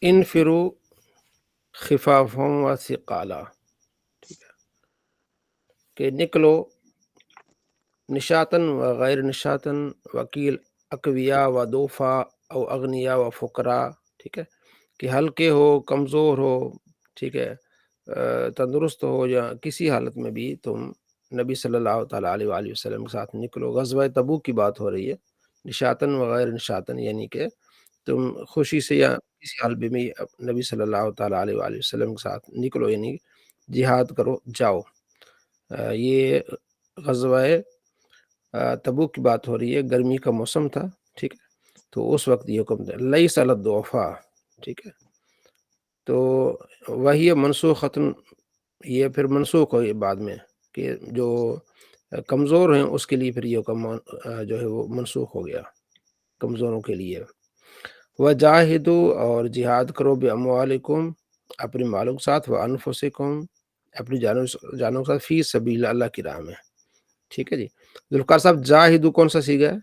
انفرو خفافم و ثقالا، ٹھیک ہے، کہ نکلو نشاتن و غیر نشاتن، وکیل اقویا و دوفا او اغنیا و فقرا، ٹھیک ہے، کہ ہلکے ہو کمزور ہو، ٹھیک ہے، تندرست ہو یا کسی حالت میں بھی تم نبی صلی اللہ تعالیٰ علیہ وآلہ وسلم کے ساتھ نکلو۔ غزوہ تبوک کی بات ہو رہی ہے، نشاتن و غیر نشاتن، یعنی کہ تم خوشی سے یا کسی حال میں نبی صلی اللہ تعالیٰ علیہ وآلہ وسلم کے ساتھ نکلو، یعنی جہاد کرو، جاؤ۔ یہ غزوہ تبوک کی بات ہو رہی ہے، گرمی کا موسم تھا، ٹھیک ہے، تو اس وقت یہ حکم تھا لیس علی الضعفاء، ٹھیک ہے، تو وہی منسوختن، یہ پھر منسوخ ہوئی بعد میں کہ جو کمزور ہیں اس کے لیے پھر یہ حکم جو ہے وہ منسوخ ہو گیا، کمزوروں کے لیے۔ وجاہدو، اور جہاد کرو باموالکم، اپنے مالوں کے ساتھ، وانفسکم، اپنی جانوں کے ساتھ، فی سبیل اللہ کی راہ میں، ٹھیک ہے جی۔ ذوالفقار صاحب جاہدو کون سا سیگا ہے؟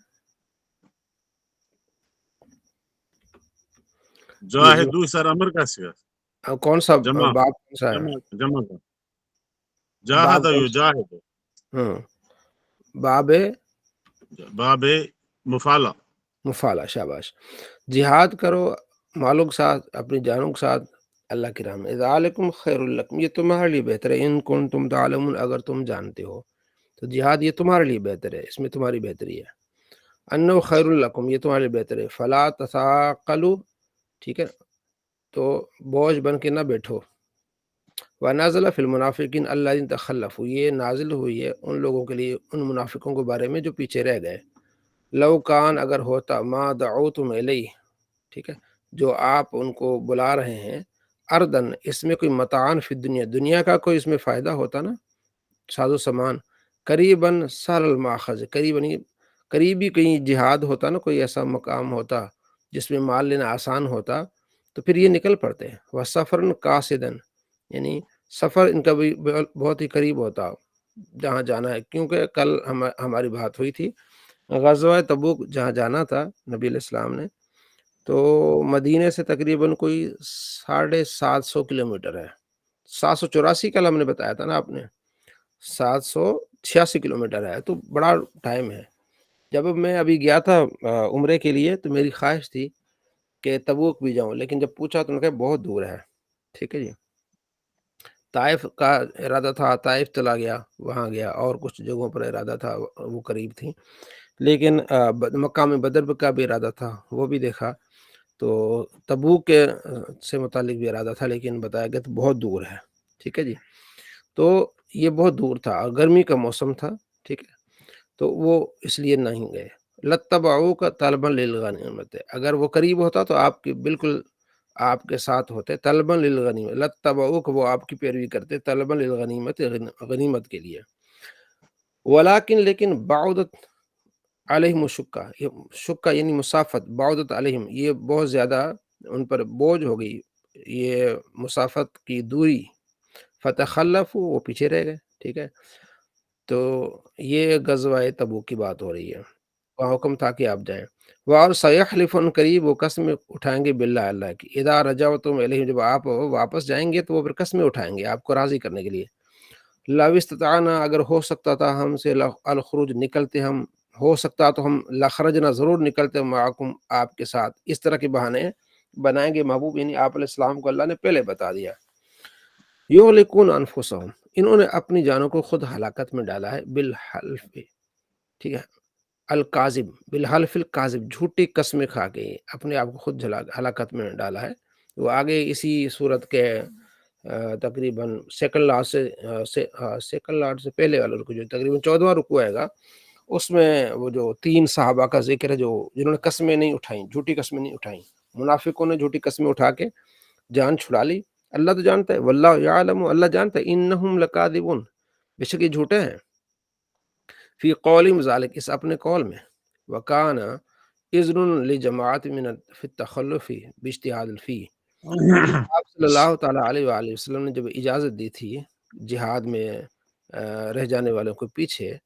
جی جاہدو سر امر کا سیگا، کون سا جمع باب کون سا ہے؟ جمع کا، باب جاہد کون سا؟ یجاہد، باب باب مفالہ، مفالہ، شاباش۔ جہاد کرو مالوں کے ساتھ، اپنی جانوں کے ساتھ، اللہ کی راہ میں۔ ذالکم خیر لکم، یہ تمہارے لیے بہتر ہے، ان کنتم تعلمون، اگر تم جانتے ہو تو جہاد یہ تمہارے لیے بہتر ہے، اس میں تمہاری بہتری ہے۔ انہ خیر لکم، یہ تمہارے لیے بہتر ہے۔ فلا تثاقلوا، ٹھیک ہے، تو بوجھ بن کے نہ بیٹھو۔ ونازل فی المنافقین الذین تخلفوا، یہ نازل ہوئی ہے ان لوگوں کے لیے، ان منافقوں کے بارے میں جو پیچھے رہ گئے۔ لو کان، اگر ہوتا، ما دعوتم الیہ، ٹھیک ہے، جو آپ ان کو بلا رہے ہیں، اردن، اس میں کوئی متعان فی الدنیا، دنیا کا کوئی اس میں فائدہ ہوتا نا، ساز و سامان، قریباً سہل الماخذ، قریبی کہیں جہاد ہوتا نا، کوئی ایسا مقام ہوتا جس میں مال لینا آسان ہوتا تو پھر یہ نکل پڑتے۔ وسفرن قاصدن، یعنی سفر ان کا بھی بہت ہی قریب ہوتا جہاں جانا ہے، کیونکہ کل ہماری بات ہوئی تھی، غزوہ تبوک جہاں جانا تھا نبی علیہ السلام نے، تو مدینے سے تقریباً کوئی 750 کلومیٹر ہے، 784 کل ہم نے بتایا تھا نا آپ نے، 786 کلومیٹر ہے، تو بڑا ٹائم ہے۔ جب میں ابھی گیا تھا عمرے کے لیے تو میری خواہش تھی کہ تبوک بھی جاؤں، لیکن جب پوچھا تو انہوں نے کہا بہت دور ہے، ٹھیک ہے جی۔ طائف کا ارادہ تھا، طائف چلا گیا، وہاں گیا، اور کچھ جگہوں پر ارادہ تھا وہ قریب تھیں، لیکن مقام بدر کا بھی ارادہ تھا، وہ بھی دیکھا، تو تبوک کے سے متعلق بھی ارادہ تھا، لیکن بتایا گیا تو بہت دور ہے، ٹھیک ہے جی۔ تو یہ بہت دور تھا، گرمی کا موسم تھا، ٹھیک ہے، تو وہ اس لیے نہیں گئے۔ لتبعوک طلبا للغنیمت، اگر وہ قریب ہوتا تو آپ کی بالکل آپ کے ساتھ ہوتے، طلبا للغنیمت، لتبعوک، وہ آپ کی پیروی کرتے، طلبا للغنیمت، غنیمت کے لیے۔ ولیکن، لیکن بعدت علیہم الشقہ، یہ شقہ یعنی مسافت، بعدت علیہم، یہ بہت زیادہ ان پر بوجھ ہو گئی، یہ مسافت کی دوری، فتخلفوا، وہ پیچھے رہ گئے، ٹھیک ہے۔ تو یہ غزوہ تبوک کی بات ہو رہی ہے، وہاں حکم تھا کہ آپ جائیں۔ اور سیحلفون، قریب وہ قسمیں اٹھائیں گے، باللہ، اللہ کی، اذا رجعتم الیہم، جب آپ واپس جائیں گے تو وہ پھر قسمیں اٹھائیں گے آپ کو راضی کرنے کے لیے۔ لو استطعنا، اگر ہو سکتا تھا ہم سے، الخروج، نکلتے، ہم ہو سکتا تو ہم لخرجنا، ضرور نکلتے، معکم، آپ کے ساتھ، اس طرح کے بہانے بنائیں گے محبوب، یعنی آپ علیہ السلام کو اللہ نے پہلے بتا دیا۔ یہلکون انفسہم، انہوں نے اپنی جانوں کو خود ہلاکت میں ڈالا ہے، بالحلف، ٹھیک ہے، الکاذب، بالحلف الکاذب، جھوٹی قسمیں کھا کے اپنے آپ کو خود ہلاکت میں ڈالا ہے۔ وہ آگے اسی صورت کے تقریباً سیکنڈ لارڈ سے پہلے والا رکو، جو تقریباً 14واں رکو آئے گا، اس میں وہ جو 3 صحابہ کا ذکر ہے جو جنہوں نے قسمیں نہیں اٹھائیں، جھوٹی قسمیں نہیں اٹھائیں، منافقوں نے جھوٹی قسمیں اٹھا کے جان چھڑا لی۔ اللہ تو جانتا ہے، واللہ یعلم، اللہ جانتا ہے، انہم لکاذبون، بے شک یہ جھوٹے ہیں، فی قولہم ذالک، اس اپنے قول میں، وکانا اذن لجماعت من فی التخلف باجتہاد الفی، آپ صلی اللہ تعالیٰ علیہ وآلہ وسلم نے جب اجازت دی تھی جہاد میں رہ جانے والوں کو پیچھے،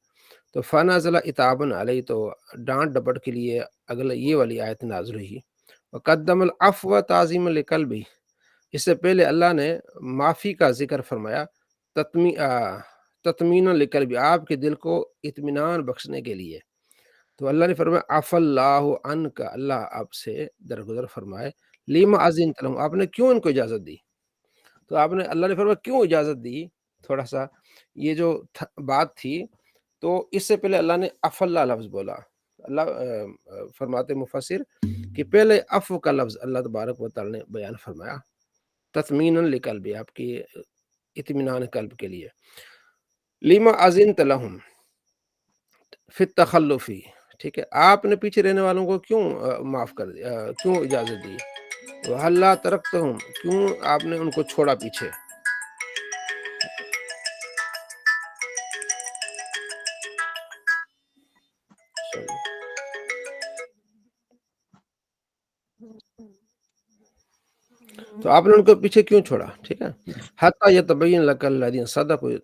تو فنازل اتابن علیہ، تو ڈانٹ ڈپٹ کے لیے اگلا یہ والی آیت نازل ہوئی، وقدم العفو تعظیم لقلبی، اس سے پہلے اللہ نے معافی کا ذکر فرمایا تطمین لقلبی، آپ کے دل کو اطمینان بخشنے کے لیے۔ تو اللہ نے فرمایا عف اللہ عنک، اللہ آپ سے درگزر فرمائے، لما اذنت لهم، آپ نے کیوں ان کو اجازت دی؟ تو آپ نے اللہ نے فرمایا کیوں اجازت دی، تھوڑا سا یہ جو بات تھی، تو اس سے پہلے اللہ نے عف اللہ لفظ بولا۔ اللہ فرماتے مفسر کہ پہلے عفو کا لفظ اللہ تبارک و تعالی نے بیان فرمایا تطمین لقلب، آپ کی اطمینان قلب کے لیے۔ لما اذنت لهم فی التخلفی، ٹھیک ہے، آپ نے پیچھے رہنے والوں کو کیوں معاف کر دیا، کیوں اجازت دی؟ وَهَلَّا تَرَكْتَهُمْ، کیوں آپ نے ان کو چھوڑا پیچھے؟ تو آپ نے ان کو پیچھے کیوں چھوڑا؟ ٹھیک ہے، حَتَّى يَتَبَيَّنَ لَكَ الَّذِينَ صَدَقُوا،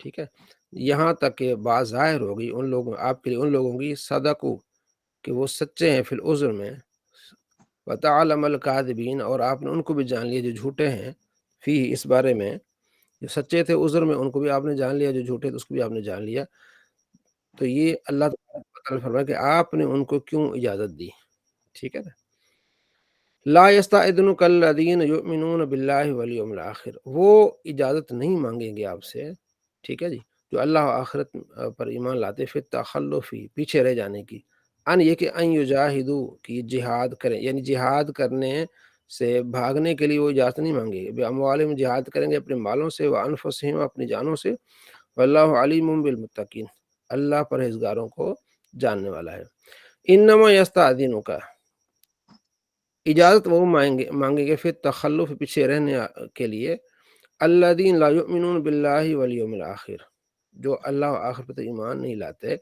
ٹھیک ہے، یہاں تک کہ بات ظاہر ہوگی ان لوگوں، آپ کے لیے ان لوگوں کی صدقوا، کہ وہ سچے ہیں، فی العذر میں، وَتَعْلَمَ الْكَاذِبِينَ، اور آپ نے ان کو بھی جان لیا جو جھوٹے ہیں، فی اس بارے میں، جو سچے تھے عذر میں ان کو بھی آپ نے جان لیا، جو جھوٹے تھے اس کو بھی آپ نے جان لیا۔ تو یہ اللہ تعالیٰ نے فرمایا کہ آپ نے ان کو کیوں اجازت دی، ٹھیک ہے نا۔ لا یستأذنک الذین یؤمنون باللہ والیوم الآخر، وہ اجازت نہیں مانگیں گے آپ سے، ٹھیک ہے جی، جو اللہ و آخرت پر ایمان لاتے، پھر تخلفی، پیچھے رہ جانے کی، ان یہ کہ ان یجاہدو، کہ جہاد کریں، یعنی جہاد کرنے سے بھاگنے کے لیے وہ اجازت نہیں مانگے، باموالہم، جہاد کریں گے اپنے مالوں سے، وانفسہم، اپنی جانوں سے، واللہ علیم بالمتقین، اللہ پرہیزگاروں کو جاننے والا ہے۔ انما یستأذنک، اجازت وہ مانگیں گے پھر تخلف، پیچھے رہنے کے لیے، الذین لا یؤمنون باللہ والیوم الآخر، جو اللہ و آخر پر ایمان نہیں لاتے۔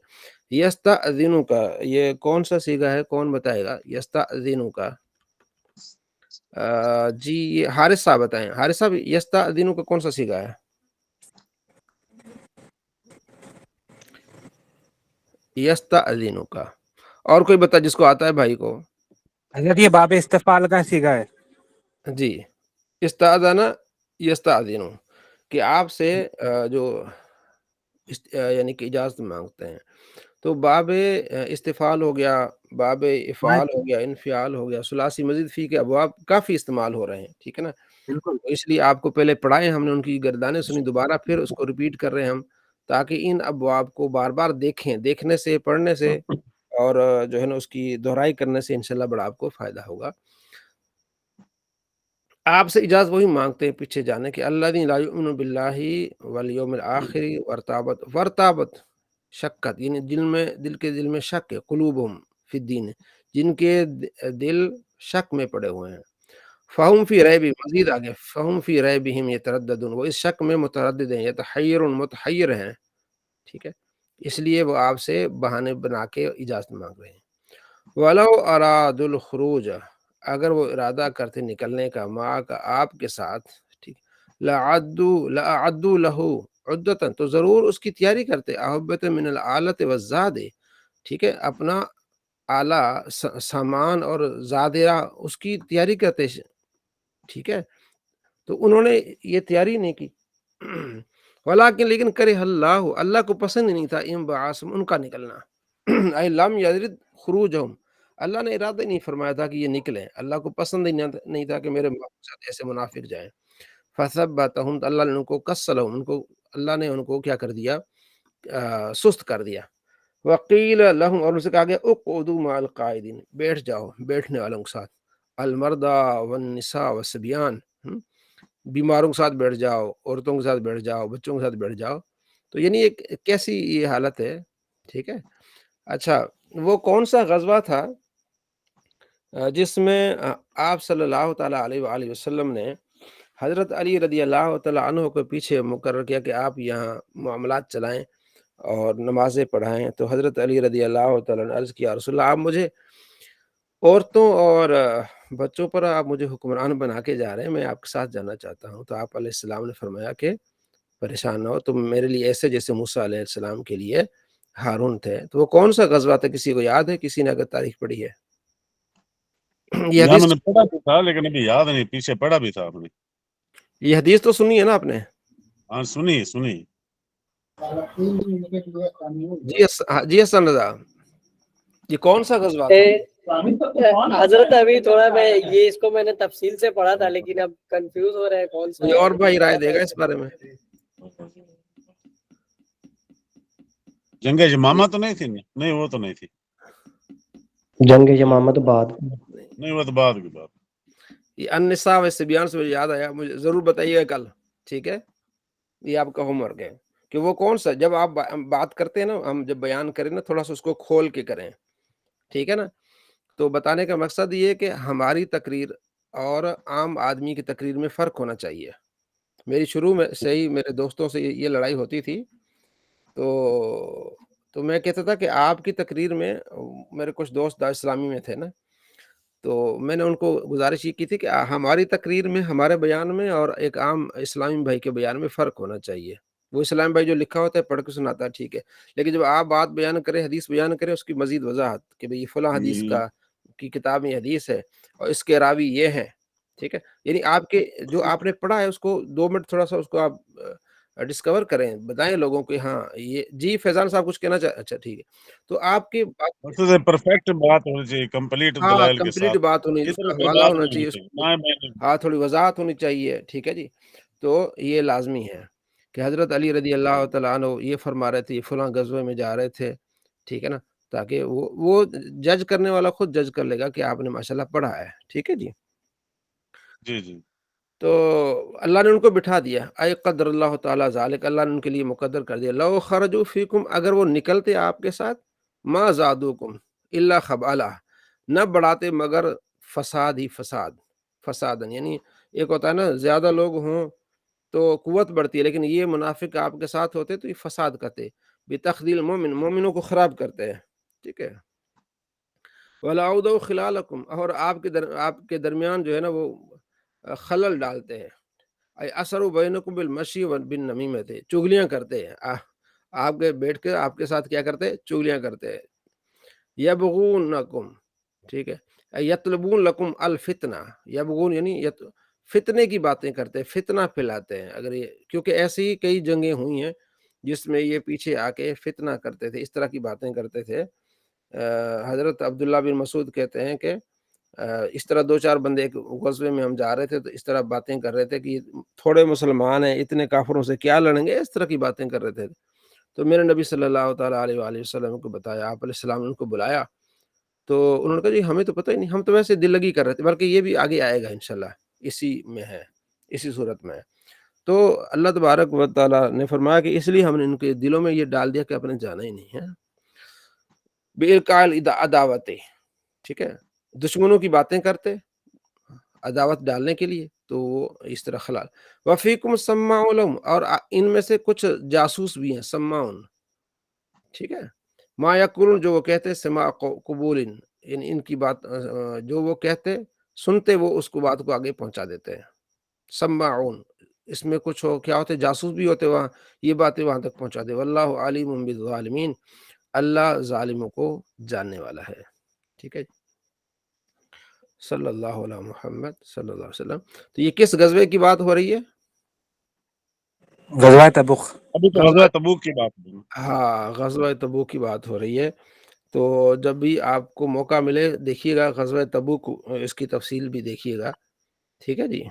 یستأذنک، یہ کون سا صیغہ ہے، کون بتائے گا؟ یستأذنک، جی یہ حارث صاحب بتائیں، حارث صاحب یستأذنک کون سا صیغہ ہے؟ یستأذنک، اور کوئی بتا جس کو آتا ہے بھائی کو؟ حضرت یہ باب استفعال کا سیگا ہے۔ جی، استأذن یستأذن، کہ آپ سے جو یعنی کہ اجازت مانگتے ہیں، تو باب استفعال ہو گیا، باب افعال ہو گیا، انفعال ہو گیا، ثلاثی مزید فی کے ابواب کافی استعمال ہو رہے ہیں، ٹھیک ہے نا۔ بالکل تو اس لیے آپ کو پہلے پڑھائے ہم نے، ان کی گردانیں سنی، دوبارہ پھر اس کو ریپیٹ کر رہے ہیں ہم، تاکہ ان ابواب کو بار بار دیکھیں، دیکھنے سے، پڑھنے سے، اور جو ہے نا اس کی دہرائی کرنے سے انشاءاللہ بڑا آپ کو فائدہ ہوگا۔ آپ سے اجازت وہی مانگتے ہیں پیچھے جانے کے، الذین لا یؤمنون باللہ والیوم الآخر ورتابت شکت، یعنی دل کے شک ہے، قلوبہم فی الدین، جن کے دل شک میں پڑے ہوئے ہیں، فہم فی ریب، مزید آگے، فہم فی ریبہم یترددون، وہ اس شک میں متردد ہیں، متحیر ہیں، ٹھیک ہے، اس لیے وہ آپ سے بہانے بنا کے اجازت مانگ رہے ہیں۔ وَلَوْ أَرَادُوا الْخُرُوجَ، اگر وہ ارادہ کرتے نکلنے کا، ماں کا، آپ کے ساتھ، ٹھیک، لَأَعَدُّوا لَهُ عُدَّةً، تو ضرور اس کی تیاری کرتے، أَحُبَّةً مِنَ الْآلَةِ وَالزَّادِ، ٹھیک ہے، اپنا آلہ، سامان اور زادیہ، اس کی تیاری کرتے، ٹھیک ہے، تو انہوں نے یہ تیاری نہیں کی۔ لیکن کرے اللہ کو پسند نہیں تھا انبعاثہم، ان کا نکلنا، اے لم یرد خروجہم، اللہ نے ارادہ نہیں فرمایا تھا کہ یہ نکلیں، اللہ کو پسند ہی نہیں تھا کہ میرے ساتھ ایسے منافق جائیں۔ فثبتہم، تو اللہ نے ان کو کسلہم، اللہ نے ان کو کیا کر دیا، سست کر دیا۔ وقیل لہم، اور ان سے کہا گیا اقعدوا مع القاعدین، بیٹھ جاؤ بیٹھنے والوں کے ساتھ، المرضى والنساء والصبیان، بیماروں کے ساتھ بیٹھ جاؤ، عورتوں کے ساتھ بیٹھ جاؤ، بچوں کے ساتھ بیٹھ جاؤ۔ تو یعنی ایک کیسی یہ حالت ہے، ٹھیک ہے۔ اچھا، وہ کون سا غزوہ تھا جس میں آپ صلی اللہ تعالیٰ علیہ وآلہ وسلم نے حضرت علی رضی اللہ تعالیٰ عنہ کو پیچھے مقرر کیا کہ آپ یہاں معاملات چلائیں اور نمازیں پڑھائیں؟ تو حضرت علی رضی اللہ تعالیٰ نے عرض کیا، رسول اللہ، آپ مجھے عورتوں اور بچوں پر آپ مجھے حکمران بنا کے جا رہے ہیں، میں آپ کے ساتھ جانا چاہتا ہوں۔ تو آپ علیہ السلام نے فرمایا کہ پریشان نہ ہو، تم میرے لیے ایسے جیسے موسیٰ علیہ السلام کے لیے ہارون تھے۔ تو وہ کون سا غزوہ تھا، کسی کو یاد ہے؟ کسی نے اگر تاریخ پڑھی ہے؟ یہ یہاں حدیث میں نے پڑھا بھی تھا لیکن ابھی یاد نہیں، پیچھے پڑھا بھی تھا آپ نے. یہ حدیث تو سنی ہے نا آپ نے؟ ہاں سنی. جی حسن رضا، یہ کون سا غزوہ تھا؟ حضرت ابھی تھوڑا اس کو میں نے تفصیل سے پڑھا تھا لیکن اب کنفیوز ہو رہا ہے کون سا. کوئی اور بھائی رائے دے گا اس بارے میں؟ جنگ یمامہ تو نہیں تھی؟ نہیں وہ تو نہیں تھی. جنگ یمامہ تو بعد. نہیں وہ تو بعد کی بات. یہ النساء و صبیان سے مجھے یاد آیا، مجھے ضرور بتائیے گا کل، ٹھیک ہے؟ یہ آپ کا ہوم ورک ہے کہ وہ کون سا، جب آپ بات کرتے ہیں نا، ہم جب بیان کریں نا تھوڑا سا اس کو کھول کے کریں، ٹھیک ہے نا؟ تو بتانے کا مقصد یہ ہے کہ ہماری تقریر اور عام آدمی کی تقریر میں فرق ہونا چاہیے. میری شروع میں سے ہی میرے دوستوں سے یہ لڑائی ہوتی تھی، تو میں کہتا تھا کہ آپ کی تقریر میں، میرے کچھ دوست دار اسلامی میں تھے نا، تو میں نے ان کو گزارش یہ کی تھی کہ ہماری تقریر میں، ہمارے بیان میں اور ایک عام اسلامی بھائی کے بیان میں فرق ہونا چاہیے. وہ اسلامی بھائی جو لکھا ہوتا ہے پڑھ کے سناتا ہے، ٹھیک ہے، لیکن جب آپ بات بیان کریں، حدیث بیان کریں، اس کی مزید وضاحت کہ بھئی فلاں حدیث کی کتاب میں حدیث ہے اور اس کے راوی یہ ہیں، ٹھیک ہے، یعنی آپ کے جو آپ نے پڑھا ہے اس کو 2 منٹ تھوڑا سا اس کو آپ ڈسکور کریں، بتائیں لوگوں کو. ہاں یہ جی فیضان صاحب کچھ کہنا اچھا ٹھیک ہے. تو آپ کی پرفیکٹ بات ہونی چاہیے، کمپلیٹ دلائل کے کمپلیٹ ساتھ، بات ہونی، اس ادھر کا ادھر حوالہ بات ہونا نہیں چاہیے، ہونی چاہیے. ہاں تھوڑی وضاحت ہونی چاہیے، ٹھیک ہے جی. تو یہ لازمی ہے کہ حضرت علی رضی اللہ تعالیٰ عنہ یہ فرما رہے تھے، فلاں غزوے میں جا رہے تھے، ٹھیک ہے نا، تاکہ وہ جج کرنے والا خود جج کر لے گا کہ آپ نے ماشاءاللہ پڑھا ہے، ٹھیک ہے جی. جی تو اللہ نے ان کو بٹھا دیا، اے قدر اللہ تعالیٰ ذالک، اللہ نے ان کے لیے مقدر کر دیا، لو خرجوا فیکم، اگر وہ نکلتے آپ کے ساتھ، ما زادوکم الا خبالہ، نہ بڑھاتے مگر فساد ہی فسادن، یعنی ایک ہوتا ہے نا زیادہ لوگ ہوں تو قوت بڑھتی ہے، لیکن یہ منافق آپ کے ساتھ ہوتے تو یہ فساد کرتے، بتخذیل مومن، مومنوں کو خراب کرتے ہیں، ٹھیک ہے. وَلَعُودَوْا خِلَالَكُمْ، اور آپ کے درمیان جو ہے نا وہ خلل ڈالتے ہیں، اے اثر بینکم بالمشی وبالنمیمۃ، چگلیاں کرتے ہیں، آپ کے بیٹھ کے آپ کے ساتھ کیا کرتے ہیں؟ چگلیاں کرتے ہیں. یبغونکم، ٹھیک ہے، یطلبون لکم الفتنہ، یبغون یعنی فتنے کی باتیں کرتے ہیں، فتنہ پھیلاتے ہیں. اگر یہ کیونکہ ایسی ہی کئی جنگیں ہوئی ہیں جس میں یہ پیچھے آ کے فتنہ کرتے تھے، اس طرح کی باتیں کرتے تھے. حضرت عبداللہ بن مسعود کہتے ہیں کہ اس طرح 2-4 بندے ایک غزوے میں ہم جا رہے تھے تو اس طرح باتیں کر رہے تھے کہ تھوڑے مسلمان ہیں، اتنے کافروں سے کیا لڑیں گے، اس طرح کی باتیں کر رہے تھے. تو میرے نبی صلی اللہ تعالیٰ علیہ وآلہ وسلم کو بتایا، آپ علیہ السلام نے ان کو بلایا، تو انہوں نے کہا جی ہمیں تو پتہ ہی نہیں، ہم تو ویسے دل لگی کر رہے تھے، بلکہ یہ بھی آگے آئے گا انشاءاللہ، اسی میں ہے، اسی صورت میں ہے. تو اللہ تبارک و تعالیٰ نے فرمایا کہ اس لیے ہم نے ان کے دلوں میں یہ ڈال دیا کہ اپنے جانا ہی نہیں ہے، بِإِلْقَاءِ الْعَدَاوَةِ، ٹھیک ہے، دشمنوں کی باتیں کرتے عداوت ڈالنے کے لیے، تو وہ اس طرح خلال. وَفِيكُمْ سَمَّاعُونَ لَهُمْ، اور ان میں سے کچھ جاسوس بھی ہیں، سماعون، ٹھیک ہے، ما یقولون، جو وہ کہتے، سماع قبول، ان کی بات جو وہ کہتے سنتے، وہ اس کو بات کو آگے پہنچا دیتے ہیں. سماعون، اس میں کچھ کیا ہوتے، جاسوس بھی ہوتے، وہاں یہ باتیں وہاں تک پہنچا دے. واللہ علیم بالظالمین، اللہ ظالموں کو جاننے والا ہے، ٹھیک ہے. صلی اللہ علیہ محمد صلی اللہ علیہ وسلم. تو یہ کس غزوے کی بات ہو رہی ہے؟ غزوہ تبوک. ابھی تو غزوہ تبوک کی بات ہے. ہاں غزوہ تبوک کی بات ہو رہی ہے. تو جب بھی آپ کو موقع ملے دیکھیے گا غزوہ تبوک، اس کی تفصیل بھی دیکھیے گا، ٹھیک ہے جی.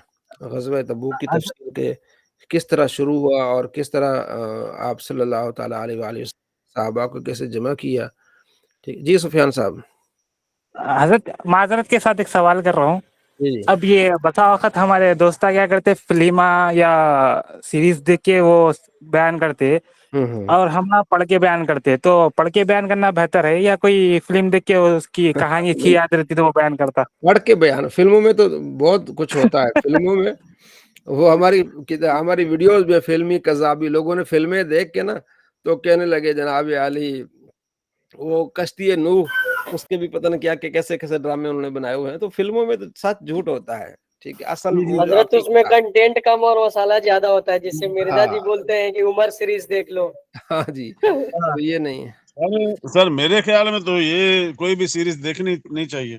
غزوہ تبوک کی تفصیل کے کس طرح شروع ہوا اور کس طرح آپ صلی اللہ تعالیٰ علیہ وآلہ صحابہ کو کیسے جمع کیا، ٹھیک جی. سفیان صاحب. حضرت معذرت کے ساتھ ایک سوال کر رہا ہوں. جی اب یہ بسا وقت ہمارے دوستہ کیا کرتے، فلمہ یا سیریز دیکھ کے وہ بیان کرتے، اور ہم نہ پڑھ کے بیان کرتے. تو پڑھ کے بیان کرنا بہتر ہے یا کوئی فلم دیکھ کے اس کی کہانی اچھی یاد رہتی تو وہ بیان کرتا؟ پڑھ کے بیان، فلموں میں تو بہت کچھ ہوتا ہے، فلموں میں وہ ہماری ویڈیوز میں فلمی قذابی لوگوں نے فلمیں دیکھ کے نا تو کہنے لگے جناب علی وہ کشتی نوح، اس کے بھی پتہ نہیں کیا کہ کیسے کیسے ڈرامے انہوں نے بنائے ہوئے ہیں. تو فلموں میں تو سچ جھوٹ ہوتا ہے، ٹھیک ہے، اصل وہ جو حضرت اس میں کنٹینٹ کم اور مسالہ زیادہ ہوتا ہے، جس سے مرزا جی ہاں بولتے ہیں کہ عمر سیریز دیکھ لو. ہاں جی، تو یہ نہیں ہے. سر میرے خیال میں تو یہ کوئی بھی سیریز دیکھنی نہیں چاہیے.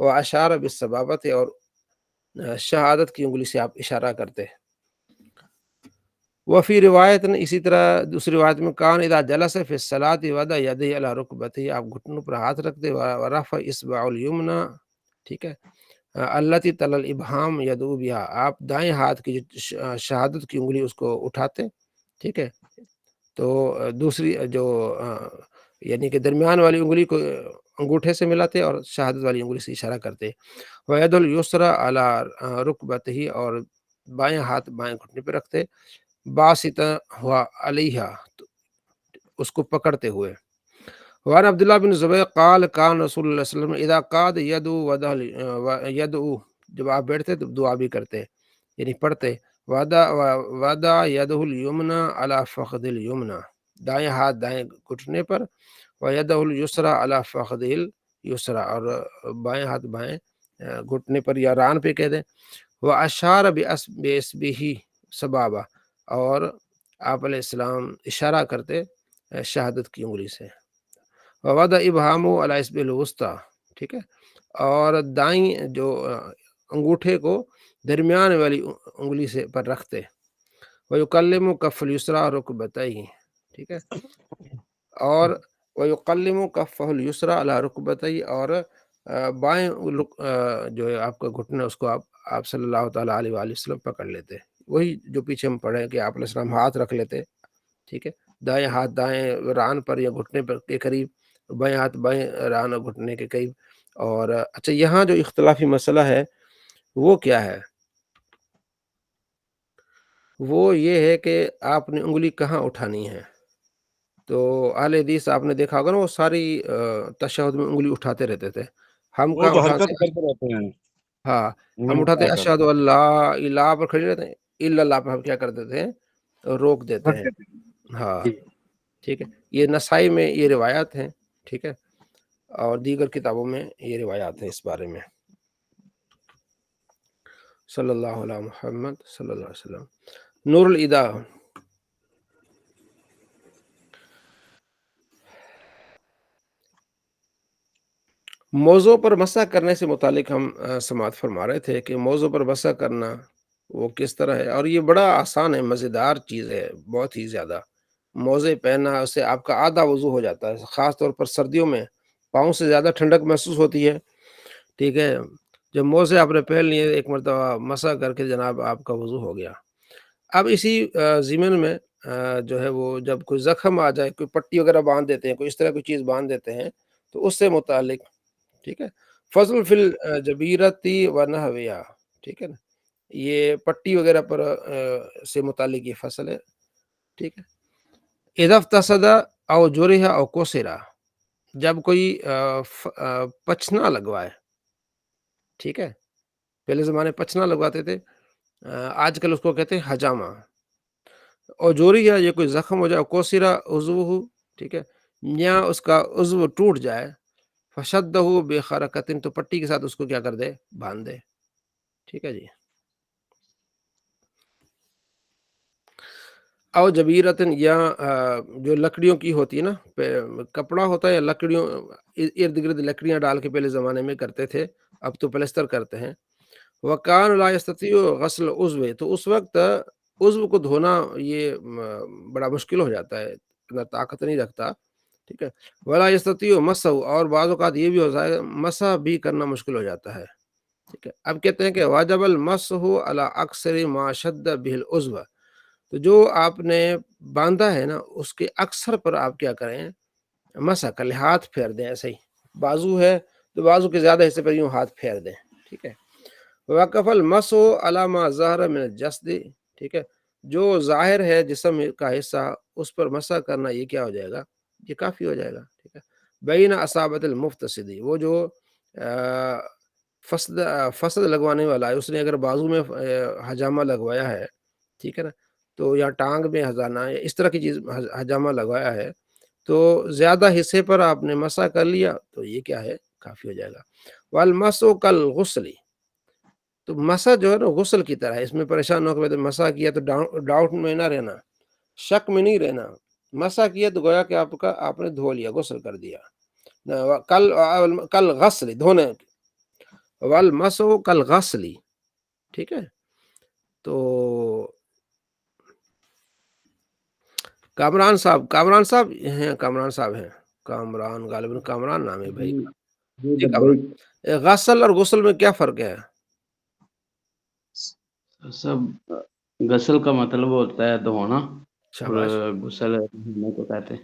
وہ اشارہ بالسبابت، اور شہادت کی انگلی سے آپ اشارہ کرتے. وفی روایت نے اسی طرح دوسری روایت میں کان اذا جلس فی الصلاۃ وضع یدیہ علی رکبتہ، آپ گھٹنوں پر ہاتھ رکھتے، ورفع اصبع الیمنی، ٹھیک ہے، التی تل الابہام یدعو بہا، آپ دائیں ہاتھ کی جو شہادت کی انگلی اس کو اٹھاتے، ٹھیک ہے، تو دوسری جو یعنی کہ درمیان والی انگلی کو انگوٹھے سے ملاتے اور شہادت والی انگلی سے اشارہ کرتے. وید الیسری علی رکبتہ، اور بائیں ہاتھ بائیں گھٹنے پہ رکھتے، باسطا ہوا علیہا، اس کو پکڑتے ہوئے. وعن عبداللہ بن زبیر قال کان رسول اللہ صلی اللہ علیہ وسلم اذا قعد یدعو، جب آپ بیٹھتے تو دعا بھی کرتے یعنی پڑھتے. وضع یدہ الیمنی علی فخذ الیمنی، دائیں ہاتھ دائیں گھٹنے پر، ویدہ الیسری علی فخذ الیسری، اور بائیں ہاتھ بائیں گھٹنے پر یا ران پہ کہہ دیں. واشار باصبعہ سبابہ، اور آپ علیہ السلام اشارہ کرتے شہادت کی انگلی سے. ووضع ابہامہ علی اصبع الوسطی، ٹھیک ہے، اور دائیں جو انگوٹھے کو درمیان والی انگلی سے پر رکھتے. ویکلم کف الیسری رکبتیہ، ٹھیک ہے، اور ویقلم کفہ الیسری علی رکبتیہ، اور بائیں جو ہے آپ کا گھٹنا اس کو آپ صلی اللہ تعالیٰ علیہ وآلہ وسلم پکڑ لیتے. وہی جو پیچھے ہم پڑھے کہ آپ علیہ السلام ہاتھ رکھ لیتے، ٹھیک ہے، دائیں ہاتھ دائیں ران پر یا گھٹنے پر کے قریب، بائیں ہاتھ بائیں ران اور گھٹنے کے قریب. اور اچھا یہاں جو اختلافی مسئلہ ہے وہ کیا ہے؟ وہ یہ ہے کہ آپ نے انگلی کہاں اٹھانی ہے. تو اہل حدیث آپ نے دیکھا ہوگا نا، وہ ساری تشہد میں انگلی اٹھاتے رہتے تھے. ہم وہ کہاں تو اٹھاتے حرکت ہیں؟ کرتے رہتے ہیں، ہاں، ہم انگلی اٹھاتے اٹھا کر. اشہد اللہ الہ پر کھڑے رہتے ہیں، الا اللہ پر ہم کیا کرتے تھے؟ روک دیتے ہیں. ہاں ٹھیک ہے، یہ نسائی میں یہ روایات ہیں، ٹھیک ہے، اور دیگر کتابوں میں یہ روایات ہیں اس بارے میں. صلی اللہ علیہ محمد صلی اللہ علیہ وسلم. نور الادا. موضوع پر مسح کرنے سے متعلق ہم سماعت فرما رہے تھے کہ موضوع پر مسح کرنا وہ کس طرح ہے، اور یہ بڑا آسان ہے، مزیدار چیز ہے، بہت ہی زیادہ. موزے پہننا، اس سے آپ کا آدھا وضو ہو جاتا ہے، خاص طور پر سردیوں میں پاؤں سے زیادہ ٹھنڈک محسوس ہوتی ہے، ٹھیک ہے. جب موزے آپ نے پہن لیے ایک مرتبہ مسح کر کے جناب آپ کا وضو ہو گیا. اب اسی ضمن میں جو ہے وہ جب کوئی زخم آ جائے، کوئی پٹی وغیرہ باندھ دیتے ہیں، کوئی اس طرح کوئی چیز باندھ دیتے ہیں، تو اس سے متعلق، ٹھیک ہے، فضل فی الجبیرتی و نحوہا، ٹھیک ہے نا، یہ پٹی وغیرہ پر سے متعلق یہ فصل ہے، ٹھیک ہے. اذا افتصد او جرح او کسر، جب کوئی پچھنا لگوائے، ٹھیک ہے، پہلے زمانے پچھنا لگواتے تھے، آج کل اس کو کہتے ہیں حجامہ. اور جوریا، یہ کوئی زخم ہو جائے، کوسرا عضو، ٹھیک ہے، یا اس کا عضو ٹوٹ جائے، فشدہ بخرقۃ، تو پٹی کے ساتھ اس کو کیا کر دے؟ باندھ دے، ٹھیک ہے جی. او جبیرتن، یا جو لکڑیوں کی ہوتی ہے نا، کپڑا ہوتا ہے یا لکڑیوں، ارد گرد لکڑیاں ڈال کے پہلے زمانے میں کرتے تھے، اب تو پلستر کرتے ہیں. وکان لا یستطیع غسل عضو، تو اس وقت عضو کو دھونا یہ بڑا مشکل ہو جاتا ہے، اتنا طاقت نہیں رکھتا، ٹھیک ہے. ولا یستطیع مسح، اور بعض اوقات یہ بھی ہوتا ہے مسح بھی کرنا مشکل ہو جاتا ہے، ٹھیک ہے. اب کہتے ہیں کہ واجب المسح علی اکثر ما شد به العضو، تو جو آپ نے باندھا ہے نا اس کے اکثر پر آپ کیا کریں؟ مسح کر لیں، ہاتھ پھیر دیں. ایسے ہی بازو ہے تو بازو کے زیادہ حصے پر یوں ہاتھ پھیر دیں، ٹھیک ہے. وقف المسح علی ما ظہر من الجسد، ٹھیک ہے، جو ظاہر ہے جسم کا حصہ اس پر مسح کرنا، یہ کیا ہو جائے گا؟ یہ کافی ہو جائے گا، ٹھیک ہے. بین اصابت المفتصد، وہ جو فسد لگوانے والا ہے، اس نے اگر بازو میں حجامہ لگوایا ہے، ٹھیک ہے نا، تو یا ٹانگ میں ہزانہ یا اس طرح کی چیز حجامہ لگوایا ہے، تو زیادہ حصے پر آپ نے مسح کر لیا تو یہ کیا ہے؟ کافی ہو جائے گا. والمسح کالغسل، تو مسح جو ہے نا غسل کی طرح ہے، اس میں پریشان ہو کے مسح کیا تو ڈاؤٹ میں نہ رہنا، شک میں نہیں رہنا. مسح کیا تو گویا کہ آپ نے دھو لیا، غسل کر دیا. کل غسل، دھونے. والمسح کالغسل، ٹھیک ہے. تو کامران صاحب ہیں، کامران غالباً کامران نام ہے بھائی. جی کامران، غسل اور غسل میں کیا فرق ہے؟ سب غسل کا مطلب ہوتا ہے دھونا، اور شاباش. غسل نہانے کو کہتے ہیں.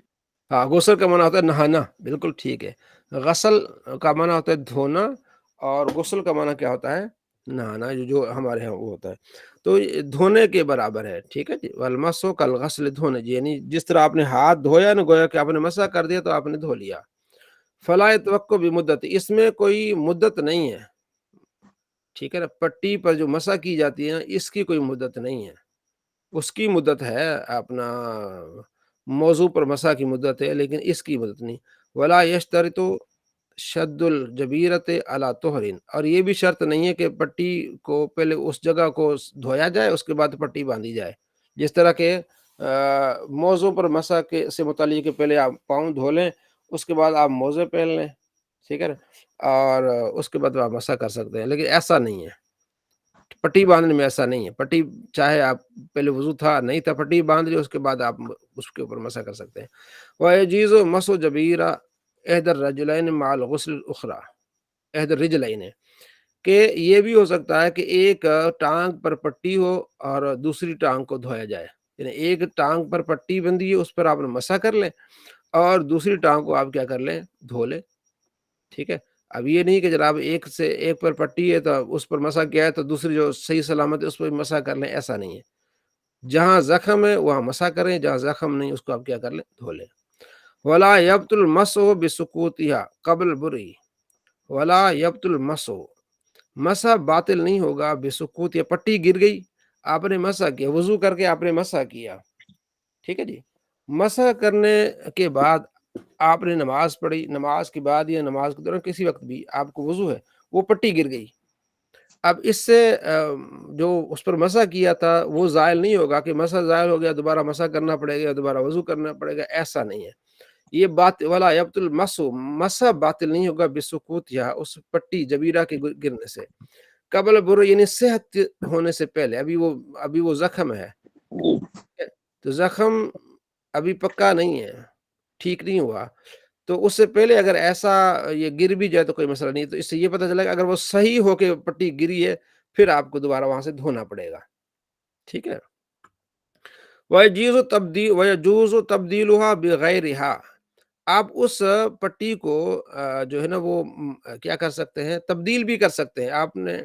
ہاں، غسل کا معنی ہوتا ہے نہانا، بالکل ٹھیک ہے. غسل کا معنی ہوتا ہے دھونا، اور غسل کا معنی کیا ہوتا ہے؟ نہانا، جو ہمارے یہاں وہ ہوتا ہے. تو یہ دھونے کے برابر ہے، ٹھیک ہے جی. والمسح کالغسل، دھونے جی، یعنی جس طرح آپ نے ہاتھ دھویا نا، گویا کہ آپ نے مسح کر دیا تو آپ نے دھو لیا. فلا توقع بمدت، اس میں کوئی مدت نہیں ہے، ٹھیک ہے نا. پٹی پر جو مسح کی جاتی ہے نا، اس کی کوئی مدت نہیں ہے. اس کی مدت ہے اپنا موضوع پر مسح کی مدت ہے، لیکن اس کی مدت نہیں. ولا یشترط شد الجبیرت علی طہر، اور یہ بھی شرط نہیں ہے کہ پٹی کو پہلے اس جگہ کو دھویا جائے، اس کے بعد پٹی باندھی جائے. جس طرح کہ موضوع پر مسح کے سے متعلق کہ پہلے آپ پاؤں دھو لیں، اس کے بعد آپ موزے پہن لیں، ٹھیک ہے نا، اور اس کے بعد آپ مسح کر سکتے ہیں. لیکن ایسا نہیں ہے، پٹی باندھنے میں ایسا نہیں ہے. پٹی چاہے آپ پہلے وضو تھا نہیں تھا، پٹی باندھ لی، اس کے بعد آپ اس کے اوپر مسح کر سکتے ہیں. وَيَجِيزُ مَسْحُ جَبِيرَ إِحْدَى الرَّجُلَيْنِ مَعَ الْغُسْلِ الْأُخْرَى إِحْدَى الرِّجْلَيْنِ، کہ یہ بھی ہو سکتا ہے کہ ایک ٹانگ پر پٹی ہو اور دوسری ٹانگ کو دھویا جائے. یعنی ایک ٹانگ پر پٹی بندھی ہے، اس پر آپ نے مسح کر لیں، اور دوسری ٹانگ کو آپ کیا کر لیں؟ دھو لیں، ٹھیک ہے. اب یہ نہیں کہ جناب ایک پر پٹی ہے تو اس پر مسح کیا ہے تو دوسری جو صحیح سلامت ہے اس پر مسح کر لیں، ایسا نہیں ہے. جہاں زخم ہے وہاں مسح کریں، جہاں زخم نہیں اس کو آپ کیا کر لیں؟ دھو لیں. ولا یبطل المسح بسقوطها قبل برئی، ولا یبطل المسح، مسح باطل نہیں ہوگا بسقوط، یا پٹی گر گئی، آپ نے مسح کیا، وضو کر کے آپ نے مسح کیا، ٹھیک ہے جی. مسح کرنے کے بعد آپ نے نماز پڑھی، نماز کے بعد یا نماز کے دوران کسی وقت بھی آپ کو وضو ہے، وہ پٹی گر گئی. اب اس سے جو اس پر مسح کیا تھا وہ زائل نہیں ہوگا کہ مسح زائل ہو گیا، دوبارہ مسح کرنا پڑے گا، دوبارہ وضو کرنا پڑے گا، ایسا نہیں ہے. یہ بات ولا یبطل المسح، مسح باطل نہیں ہوگا بسقوط، یا اس پٹی جبیرہ کے گرنے سے، قبل برو، یعنی صحت ہونے سے پہلے. ابھی وہ زخم ہے، تو زخم ابھی پکا نہیں ہے، ٹھیک نہیں ہوا، تو اس سے پہلے اگر ایسا یہ گر بھی جائے تو کوئی مسئلہ نہیں. تو اس سے یہ پتہ چلے گا اگر وہ صحیح ہو کے پٹی گری ہے، پھر آپ کو دوبارہ وہاں سے دھونا پڑے گا، ٹھیک ہے. وَيَجُوزُ تَبْدِيلُهَا بِغَيْرِهَا، آپ اس پٹی کو جو ہے نا وہ کیا کر سکتے ہیں؟ تبدیل بھی کر سکتے ہیں. آپ نے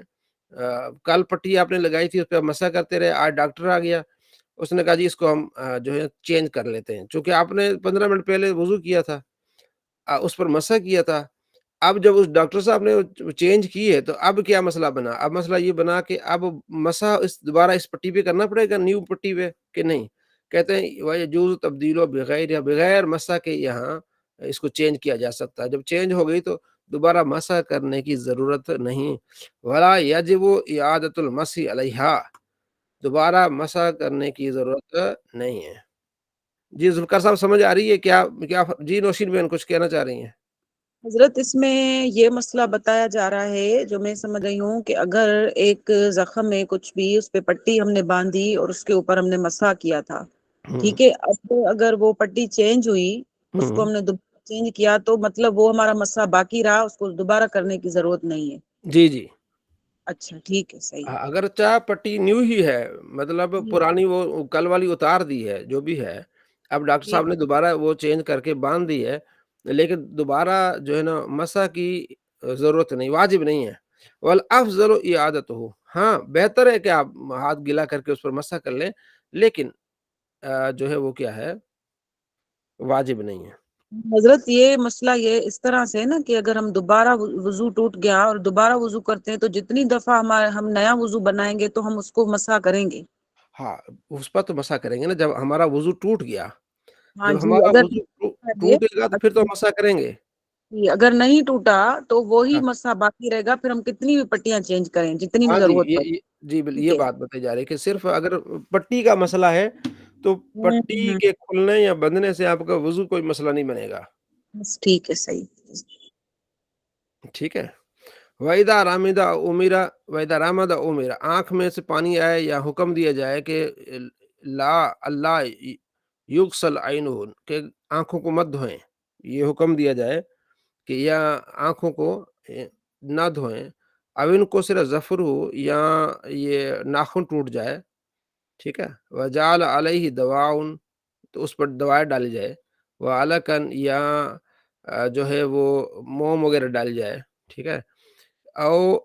کل پٹی آپ نے لگائی تھی، اس پہ مسح کرتے رہے، آج ڈاکٹر آ گیا، اس نے کہا جی اس کو ہم جو ہے چینج کر لیتے ہیں. چونکہ آپ نے 15 منٹ پہلے وضو کیا تھا، اس پر مسح کیا تھا. اب جب اس ڈاکٹر صاحب نے چینج کی ہے تو اب کیا مسئلہ بنا؟ اب مسئلہ یہ بنا کہ اب مسح دوبارہ اس پٹی پہ کرنا پڑے گا، نیو پٹی پہ، کہ نہیں؟ کہتے ہیں وَيَجُوزُ تَبْدِيلُهَا بِغَيْرِهَا، یا بغیر مسح کے یہاں اس کو چینج کیا جا سکتا ہے. جب چینج ہو گئی تو دوبارہ مسح کرنے کی ضرورت نہیں. وَلَا يَجِبُ إِعَادَةُ الْمَسْحِ عَلَيْهَا، دوبارہ مسح کرنے کی ضرورت نہیں ہے. جی ذوالفقار صاحب سمجھ آ رہی ہے کیا؟ جی نوشین بہن کچھ کہنا چاہ رہی ہیں؟ حضرت اس میں یہ مسئلہ بتایا جا رہا ہے جو میں سمجھ رہی ہوں کہ اگر ایک زخم میں کچھ بھی اس پہ پٹی ہم نے باندھی اور اس کے اوپر ہم نے مسح کیا تھا، ٹھیک ہے، اب اگر وہ پٹی چینج ہوئی، اس کو ہم نے دوبارہ چینج کیا، تو مطلب وہ ہمارا مسح باقی رہا، اس کو دوبارہ کرنے کی ضرورت نہیں ہے. جی جی، اچھا ٹھیک ہے، صحیح. اگر چاہ پٹی نیو ہی ہے، مطلب پرانی وہ کل والی اتار دی ہے جو بھی ہے، اب ڈاکٹر صاحب نے دوبارہ وہ چینج کر کے باندھ دی ہے، لیکن دوبارہ جو ہے نا مسح کی ضرورت نہیں، واجب نہیں ہے. والافضل اعادتہ، ہاں بہتر ہے کہ آپ ہاتھ گلا کر کے اس پر مسح کر لیں، لیکن جو ہے وہ کیا ہے؟ واجب نہیں ہے. حضرت یہ مسئلہ یہ اس طرح سے ہے نا کہ اگر ہم دوبارہ وضو ٹوٹ گیا اور دوبارہ وضو کرتے ہیں تو جتنی دفعہ ہم نیا وضو بنائیں گے تو ہم اس کو مسح کریں گے. ہاں اس پر تو مسح کریں گے نا، جب ہمارا وضو ٹوٹ گیا، ہاں جب جی، ہمارا اگر وضو ٹوٹے گا تو پھر تو ہم مسح کریں گے. اگر نہیں ٹوٹا تو وہی ہاں مسح باقی رہے گا، پھر ہم کتنی بھی پٹیاں چینج کریں، جتنی بھی ہاں جی، ضرورت پڑے. جی ٹھیک یہ ہے. بات بتائی جا رہی ہے کہ صرف اگر پٹی کا مسئلہ ہے تو پٹی کے کھلنے یا بندھنے سے آپ کا وضو کوئی مسئلہ نہیں بنے گا. بس ٹھیک ہے، صحیح. ٹھیک ہے. وَإِذَا رَمِدَ أُمِرَ وَإِذَا رَمَدَ أُمِرَ، آنکھ میں سے پانی آئے یا حکم دیا جائے کہ لا اللہ یغسل عینہ، کہ آنکھوں کو مت دھوئیں، یہ حکم دیا جائے کہ یا آنکھوں کو نہ دھوئیں، اوین کو صرف ظفر ہو یا یہ ناخن ٹوٹ جائے، ٹھیک ہے، وجعل علیہ دواؤن، تو اس پر دوائیں ڈالی جائے، وعلقن، یا جو ہے وہ موم وغیرہ ڈالی جائے، ٹھیک ہے، او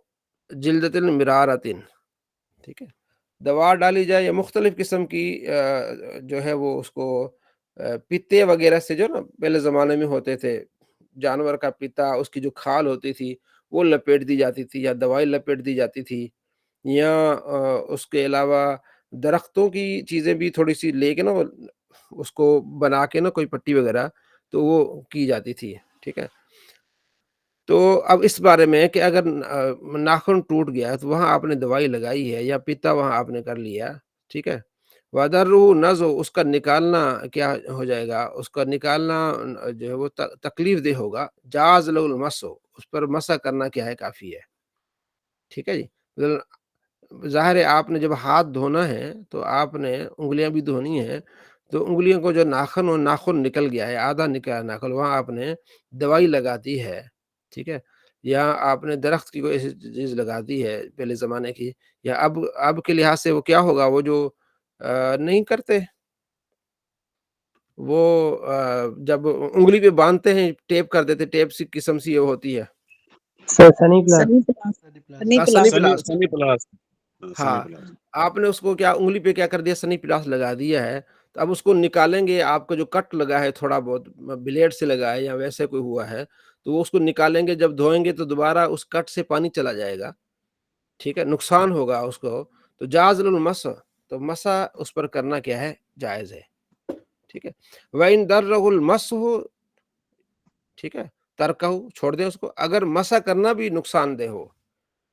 جلدت المرارتن، ٹھیک ہے، دوا ڈالی جائے یا مختلف قسم کی جو ہے وہ اس کو پتے وغیرہ سے، جو نا پہلے زمانے میں ہوتے تھے، جانور کا پتا، اس کی جو کھال ہوتی تھی وہ لپیٹ دی جاتی تھی، یا دوائی لپیٹ دی جاتی تھی، یا اس کے علاوہ درختوں کی چیزیں بھی تھوڑی سی لے کے نا اس کو بنا کے نا کوئی پٹی وغیرہ، تو وہ کی جاتی تھی، ٹھیک ہے۔ تو اب اس بارے میں کہ اگر ناخن ٹوٹ گیا تو وہاں آپ نے دوائی لگائی ہے یا پتا وہاں آپ نے کر لیا، ٹھیک ہے، وَدَرُّهُ نَزْعُ، اس کا نکالنا کیا ہو جائے گا، اس کا نکالنا جو ہے وہ تکلیف دہ ہوگا، جاز لَهُ الْمَسْحُ، اس پر مسح کرنا کیا ہے، کافی ہے، ٹھیک ہے جی۔ ظاہر ہے آپ نے جب ہاتھ دھونا ہے تو آپ نے انگلیاں بھی دھونی ہیں، تو انگلیوں کو جو ناخن نکل گیا ہے، آدھا نکلا ناخن، وہاں آپ نے دوائی لگا دی ہے، ٹھیک ہے، یا آپ نے درخت کی کوئی ایسی چیز لگا دی ہے پہلے زمانے کی، یا اب کے لحاظ سے وہ کیا ہوگا، وہ جو نہیں کرتے، وہ جب انگلی پہ باندھتے ہیں ٹیپ کر دیتے، ٹیپ سی قسم سی وہ ہوتی ہے، سنی پلاس، سنی سنی پلاس، پلاس، سنی پلاس، سنی ہاں، پلاس۔ آپ نے اس کو کیا انگلی پہ کیا کر دیا، سنی پلاس لگا دیا ہے، تو اب اس کو نکالیں گے، آپ کا جو کٹ لگا ہے تھوڑا بہت بلیڈ سے لگا ہے یا ویسے کوئی ہوا ہے، تو وہ اس کو نکالیں گے، جب دھوئیں گے تو دوبارہ اس کٹ سے پانی چلا جائے گا، ٹھیک ہے، نقصان ہوگا اس کو، تو جاز المسح، تو مسح اس پر کرنا کیا ہے، جائز ہے، ٹھیک ہے، وَإِن دَرَّهُ الْمَسْحُ، ٹھیک ہے، ترکہ، چھوڑ دیں اس کو، اگر مسح کرنا بھی نقصان دہ ہو،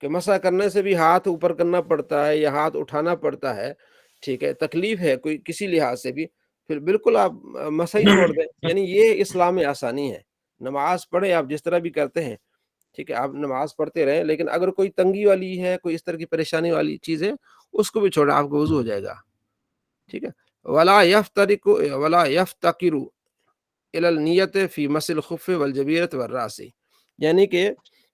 کہ مسح کرنے سے بھی ہاتھ اوپر کرنا پڑتا ہے یا ہاتھ اٹھانا پڑتا ہے، ٹھیک ہے، تکلیف ہے کوئی کسی لحاظ سے بھی، پھر بالکل آپ مسح ہی چھوڑ دیں، یعنی یہ اسلام آسانی ہے، نماز پڑھیں آپ جس طرح بھی کرتے ہیں، ٹھیک ہے، آپ نماز پڑھتے رہیں، لیکن اگر کوئی تنگی والی ہے، کوئی اس طرح کی پریشانی والی چیز ہے، اس کو بھی چھوڑیں، آپ کو وضو ہو جائے گا، ٹھیک ہے، ولا یفتقر الی النیت فی مسح الخف والجبیرۃ والراس، یعنی کہ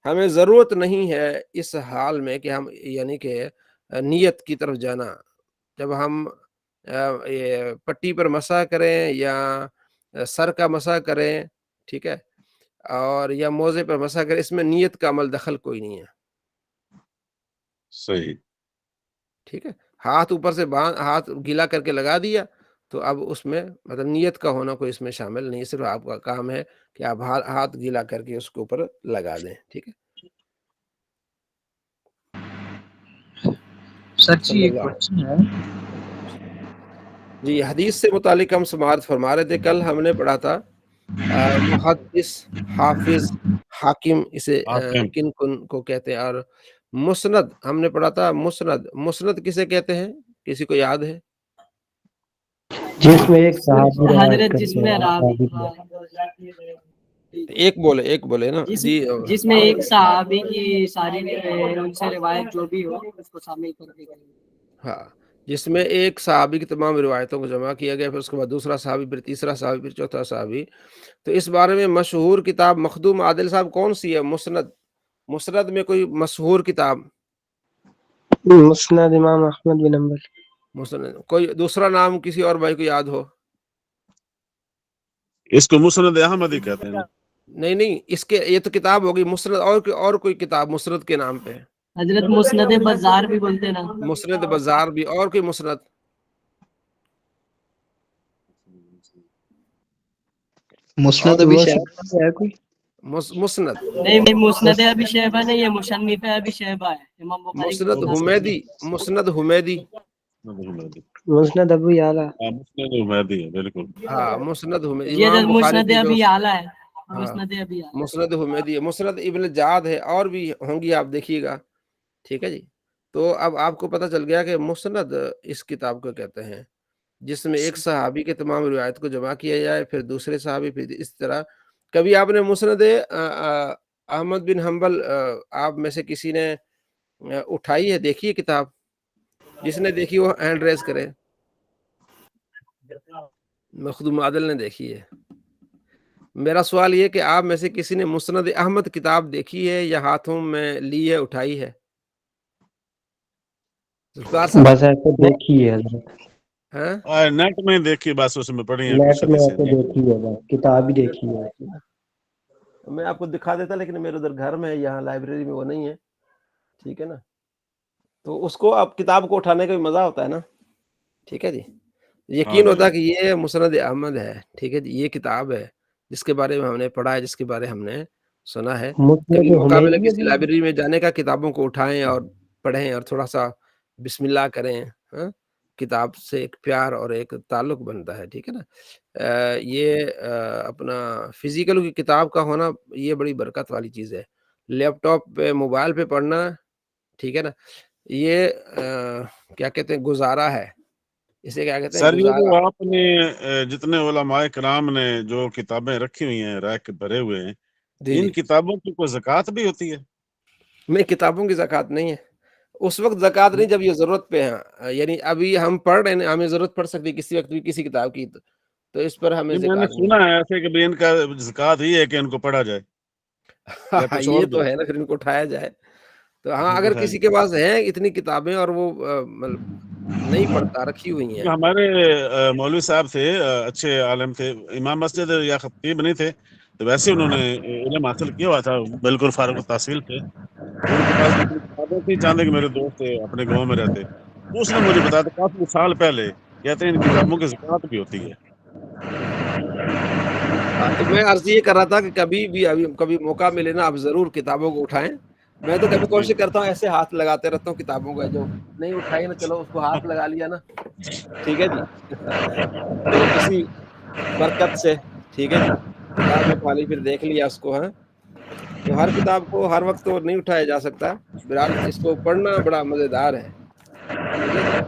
ہمیں ضرورت نہیں ہے اس حال میں کہ ہم یعنی کہ نیت کی طرف جانا، جب ہم یہ پٹی پر مسح کریں یا سر کا مسح کریں، ٹھیک ہے، اور یا موزے پر مسح کریں، اس میں نیت کا عمل دخل کوئی نہیں ہے، صحیح، ٹھیک ہے، ہاتھ اوپر سے ہاتھ گیلا کر کے لگا دیا، تو اب اس میں مطلب نیت کا ہونا کوئی اس میں شامل نہیں، صرف آپ کا کام ہے کہ آپ ہاتھ گیلا کر کے اس کے اوپر لگا دیں، ٹھیک ہے۔ سر جی صلی ایک اللہ کوشچن ہے، جی، حدیث سے متعلق ہم سماعت فرما رہے تھے، کل ہم نے پڑھا تھا محدث، حافظ، حاکم، اسے حاکم، کن کو کہتے ہیں، اور مسند ہم نے پڑھا تھا، مسند کسے کہتے ہیں، کسی کو یاد ہے؟ جس میں ایک صحابی روایت حضرت جس کرتے میں ہیں، راوی، ایک بولے نا جی، جس میں ایک صحابی کی ساری ان سے روایت جو بھی ہو اس کو شامل کر کے، ہاں، جس میں ایک صحابی کی تمام روایتوں کو جمع کیا گیا، پھر اس کے بعد دوسرا صحابی، پھر تیسرا صحابی، پھر چوتھا صحابی، تو اس بارے میں مشہور کتاب مخدوم عادل صاحب کون سی ہے؟ مسند میں کوئی مشہور کتاب، مسند امام احمد بن حنبل۔ مسند، کوئی دوسرا نام کسی اور بھائی کو یاد ہو؟ اس کو مسند احمد ہی کہتے ہیں نا۔ نہیں، اس کے یہ تو کتاب ہوگی، مسند اور کوئی کتاب مسند کے نام پہ، حضرت مسند بازار بھی بولتے نا، مسند بازار بھی، اور کوئی مسند، مسند اور ابی شیبہ ہے کوئی؟ مسند نہیں مسند ابی شیبہ نہیں، یہ مصنف ابی شیبہ ہے، امام بخاری کی مسند حمیدی، مسند حمیدی، مسند ابو یعلا۔ مسند حمیدی ہے، بالکل۔ ہاں، مسند حمیدی، یہ امام بخاری مسند کی جو، ابی اعلیٰ ہے، ہاں، مسند ابی اعلیٰ، مسند حمیدی ہے، مسند ابن جعد ہے، اور بھی ہوں گی، آپ دیکھیے گا، ٹھیک ہے جی۔ تو اب آپ کو پتہ چل گیا کہ مسند اس کتاب کو کہتے ہیں، جس میں ایک صحابی کے تمام روایت کو جمع کیا جائے، پھر دوسرے صحابی، پھر اس طرح۔ کبھی آپ نے مسند احمد بن حنبل آپ میں سے کسی نے اٹھائی ہے، دیکھی ہے کتاب؟ جس نے دیکھی وہ ہینڈ ریز کرے. مخدوم عادل نے دیکھی ہے. میرا سوال یہ کہ آپ میں سے کسی نے مسند احمد کتاب دیکھی ہے یا ہاتھوں میں لی ہے، اٹھائی ہے؟ ذوالفقار صاحب بس ایسے دیکھی ہے حضرت، ہاں نیٹ میں دیکھی بس، اس میں پڑھی ہیں نیٹ کچھ میں حدیثیں. ایسے دیکھی ہے، بس کتاب ہی دیکھی ہے. میں آپ کو دکھا دیتا، لیکن میرے ادھر گھر میں ہے، یہاں لائبریری میں وہ نہیں ہے. ٹھیک ہے نا، تو اس کو اب کتاب کو اٹھانے کا بھی مزہ ہوتا ہے نا. ٹھیک ہے جی، یقین ہوتا ہے کہ یہ مسند احمد ہے. ٹھیک ہے جی، یہ کتاب ہے جس کے بارے میں ہم نے پڑھا ہے، جس کے بارے ہم نے سنا ہے. کبھی مسند موقع ملے حمیدی کسی ابھی لائبریری میں جانے کا، کتابوں کو اٹھائیں اور پڑھیں اور تھوڑا سا بسم اللہ کریں. کتاب سے ایک پیار اور ایک تعلق بنتا ہے. ٹھیک ہے نا، یہ اپنا فزیکل کی کتاب کا ہونا یہ بڑی برکت والی چیز ہے. لیپ ٹاپ پہ، موبائل پہ پڑھنا، ٹھیک ہے نا، یہ کیا کہتے ہیں، گزارا ہے. اسے کیا کہتے ہیں، سر یہ گزارا. جو آپ نے جتنے علماء کرام نے جو کتابیں رکھی ہوئی ہیں، ریک بھرے ہوئے ہیں، جی ان جی، کتابوں کی کوئی زکوٰۃ بھی ہوتی ہے؟ میں کتابوں کی زکوٰۃ نہیں ہے. اس وقت زکوٰۃ نہیں جب یہ ضرورت پہ ہیں. یعنی ابھی ہم پڑھ رہے ہیں، ہمیں ضرورت پڑ سکتی ہے کسی وقت بھی کسی کتاب کی، تو اس پر ہمیں میں نے زکوٰۃ نہیں سنا ہے ایسے کہ بھی ان کا زکوٰۃ ہی ہے کہ ان کو پڑھا جائے یا ہے. کچھ اور یہ بھی تو ہے نا، پھر ان کو اٹھایا جائے. تو ہاں، ان کو اگر اٹھایا کسی کے پاس ہیں اتنی کتابیں اور وہ مطلب نہیں پڑھتا، رکھی ہوئی ہیں. ہمارے مولوی صاحب تھے، اچھے عالم تھے، امام مسجد یا خطیب نہیں تھے، تو ویسے انہوں نے علم حاصل کیا ہوا تھا، بالکل فارغ التحصیل تھے. ان کے پاس جتنی کتابیں تھیں، چاندے کے میرے دوست تھے اپنے گاؤں میں رہتے، اس نے مجھے بتایا تھا کافی سال پہلے، کہتے ہیں ان کتابوں کی زکوٰۃ بھی ہوتی ہے. تو میں عرض یہ کر رہا تھا کہ کبھی بھی ابھی کبھی موقع ملے نا، آپ ضرور کتابوں کو اٹھائیں. میں تو کبھی جی کوشش کرتا ہوں ایسے ہاتھ لگاتے رہتا ہوں کتابوں کا، جو نہیں اٹھائی نا، چلو اس کو ہاتھ لگا لیا نا. ٹھیک ہے جی. تو کسی برکت سے، ٹھیک ہے جی، کتاب اٹھا لی، پھر دیکھ لیا اس کو. تو ہر کتاب کو ہر وقت تو نہیں اٹھایا جا سکتا. بہرحال اس کو پڑھنا بڑا مزیدار ہے. ٹھیک ہے جی،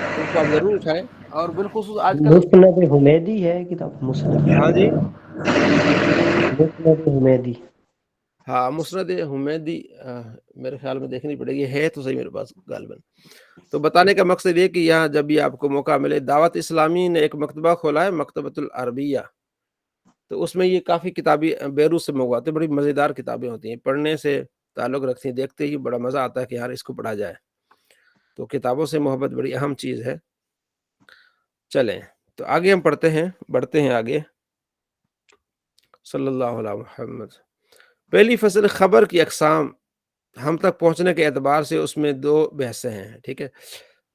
تو اس کو آپ ضرور اٹھائیں. اور بالخصوص آج کل، مسند حمیدی ہے کتاب، مسند ہاں جی، حمیدی. ہاں مسند حمیدی میرے خیال میں دیکھنی پڑے گی، ہے تو صحیح میرے پاس غالباً. تو بتانے کا مقصد یہ کہ یہاں جب بھی آپ کو موقع ملے، دعوت اسلامی نے ایک مکتبہ کھولا ہے، مکتبۃ العربیہ. تو اس میں یہ کافی کتابیں بیروت سے منگواتے ہیں، بڑی مزیدار کتابیں ہوتی ہیں، پڑھنے سے تعلق رکھتی ہیں، دیکھتے ہی بڑا مزہ آتا ہے کہ یار اس کو پڑھا جائے. تو کتابوں سے محبت بڑی اہم چیز ہے. چلیں تو آگے ہم پڑھتے ہیں، بڑھتے ہیں آگے. صلی اللہ علیہ محمد. پہلی فصل خبر کی اقسام، ہم تک پہنچنے کے اعتبار سے اس میں 2 بحثیں ہیں. ٹھیک ہے.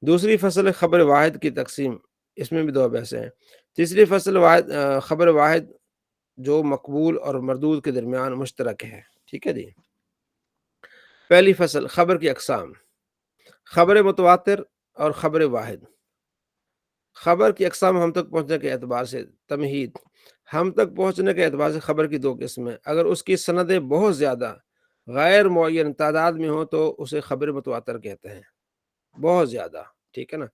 دوسری فصل خبر واحد کی تقسیم، اس میں بھی 2 بحثیں ہیں. تیسری فصل خبر واحد جو مقبول اور مردود کے درمیان مشترک ہے. ٹھیک ہے جی. پہلی فصل خبر کی اقسام، خبر متواتر اور خبر واحد. خبر کی اقسام ہم تک پہنچنے کے اعتبار سے. تمہید، ہم تک پہنچنے کے اعتبار سے خبر کی 2 قسمیں. اگر اس کی سندیں بہت زیادہ غیر معین تعداد میں ہوں تو اسے خبر متواتر کہتے ہیں، بہت زیادہ. ٹھیک ہے نا.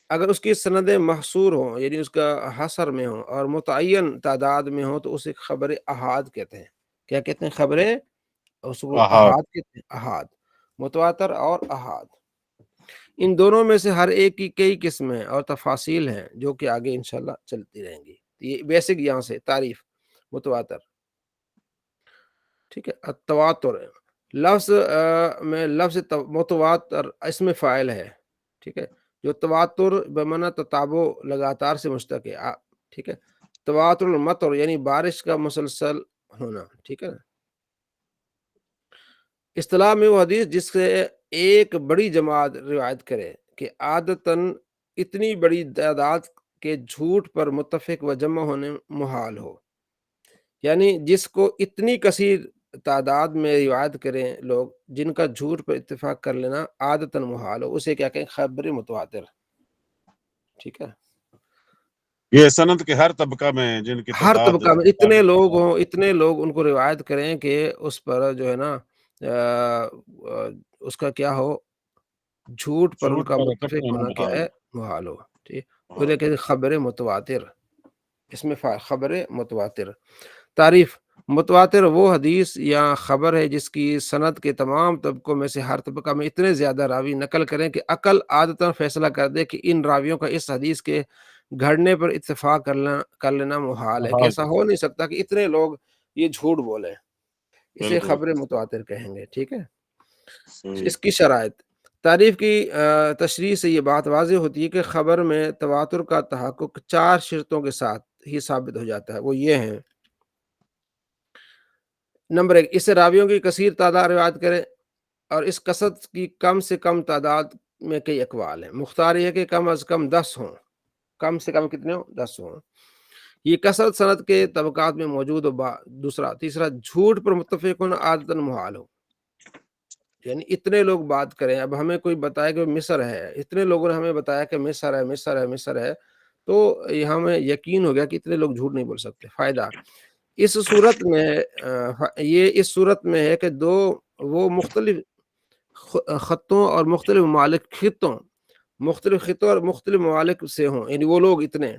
اگر اس کی سندیں محصور ہوں، یعنی اس کا حصر میں ہوں، اور متعین تعداد میں ہوں تو اسے خبر احاد کہتے ہیں. کیا کہتے ہیں؟ خبر اس کو احاد کہتے ہیں. احاد، متواتر اور احاد. ان دونوں میں سے ہر ایک کی کئی قسمیں اور تفاصیل ہیں جو کہ آگے انشاءاللہ چلتی رہیں گی. یہ بیسک یہاں سے تعریف متواتر. ٹھیک ہے. التواتر لفظ میں لفظ متواتر اسم فاعل ہے. ٹھیک ہے. جو تواتر بمعنی تتابع، لگاتار سے مشتق ہے. ٹھیک ہے. تواتر المطر یعنی بارش کا مسلسل ہونا. ٹھیک ہے. اصطلاح میں وہ حدیث جس سے ایک بڑی جماعت روایت کرے کہ عادتاً اتنی بڑی تعداد کے جھوٹ پر متفق و جمع ہونے محال ہو. یعنی جس کو اتنی کثیر تعداد میں روایت کریں لوگ، جن کا جھوٹ پر اتفاق کر لینا عادتاً محال ہو، اسے کیا کہیں؟ خبر متواتر. ٹھیک ہے. یہ سند کے ہر طبقہ میں جن کی ہر تعداد طبقہ میں اتنے لوگ ہوں، اتنے لوگ ان کو روایت کریں کہ اس پر جو ہے نا اس کا کیا ہو، جھوٹ پر ان کا متفق ہونا کیا ہے؟ محال ہو. ٹھیک. انہیں کہتے ہیں خبر متواتر. اس میں خبر متواتر. تعریف: متواتر وہ حدیث یا خبر ہے جس کی سند کے تمام طبقوں میں سے ہر طبقہ میں اتنے زیادہ راوی نقل کریں کہ عقل عادتاً فیصلہ کر دے کہ ان راویوں کا اس حدیث کے گھڑنے پر اتفاق کر لینا محال ہے، کہ ایسا ہو نہیں سکتا کہ اتنے لوگ یہ جھوٹ بولیں، اسے خبر متواتر کہیں گے، ٹھیک ہے۔ اس کی شرائط: تعریف کی تشریح سے یہ بات واضح ہوتی ہے کہ خبر میں تواتر کا تحقق 4 شرطوں کے ساتھ ہی ثابت ہو جاتا ہے، وہ یہ ہیں: نمبر 1، اسے راویوں کی کثیر تعداد روایت کرے، اور اس کثرت کی کم سے کم تعداد میں کئی اقوال ہیں، مختار یہ ہے کہ کم از کم 10 ہوں، کم سے کم کتنے ہوں؟ 10 ہوں، یہ کثرت سند کے طبقات میں موجود ہو۔ تیسرا، جھوٹ پر متفق ہونا عادتاً محال ہو، یعنی اتنے لوگ بات کریں، اب ہمیں کوئی بتائے کہ مصر ہے، اتنے لوگوں نے ہمیں بتایا کہ مصر ہے مصر ہے مصر ہے، تو یہ ہمیں یقین ہو گیا کہ اتنے لوگ جھوٹ نہیں بول سکتے۔ فائدہ: اس صورت میں ہے کہ وہ مختلف خطوں اور مختلف مختلف ممالک سے ہوں، یعنی وہ لوگ اتنے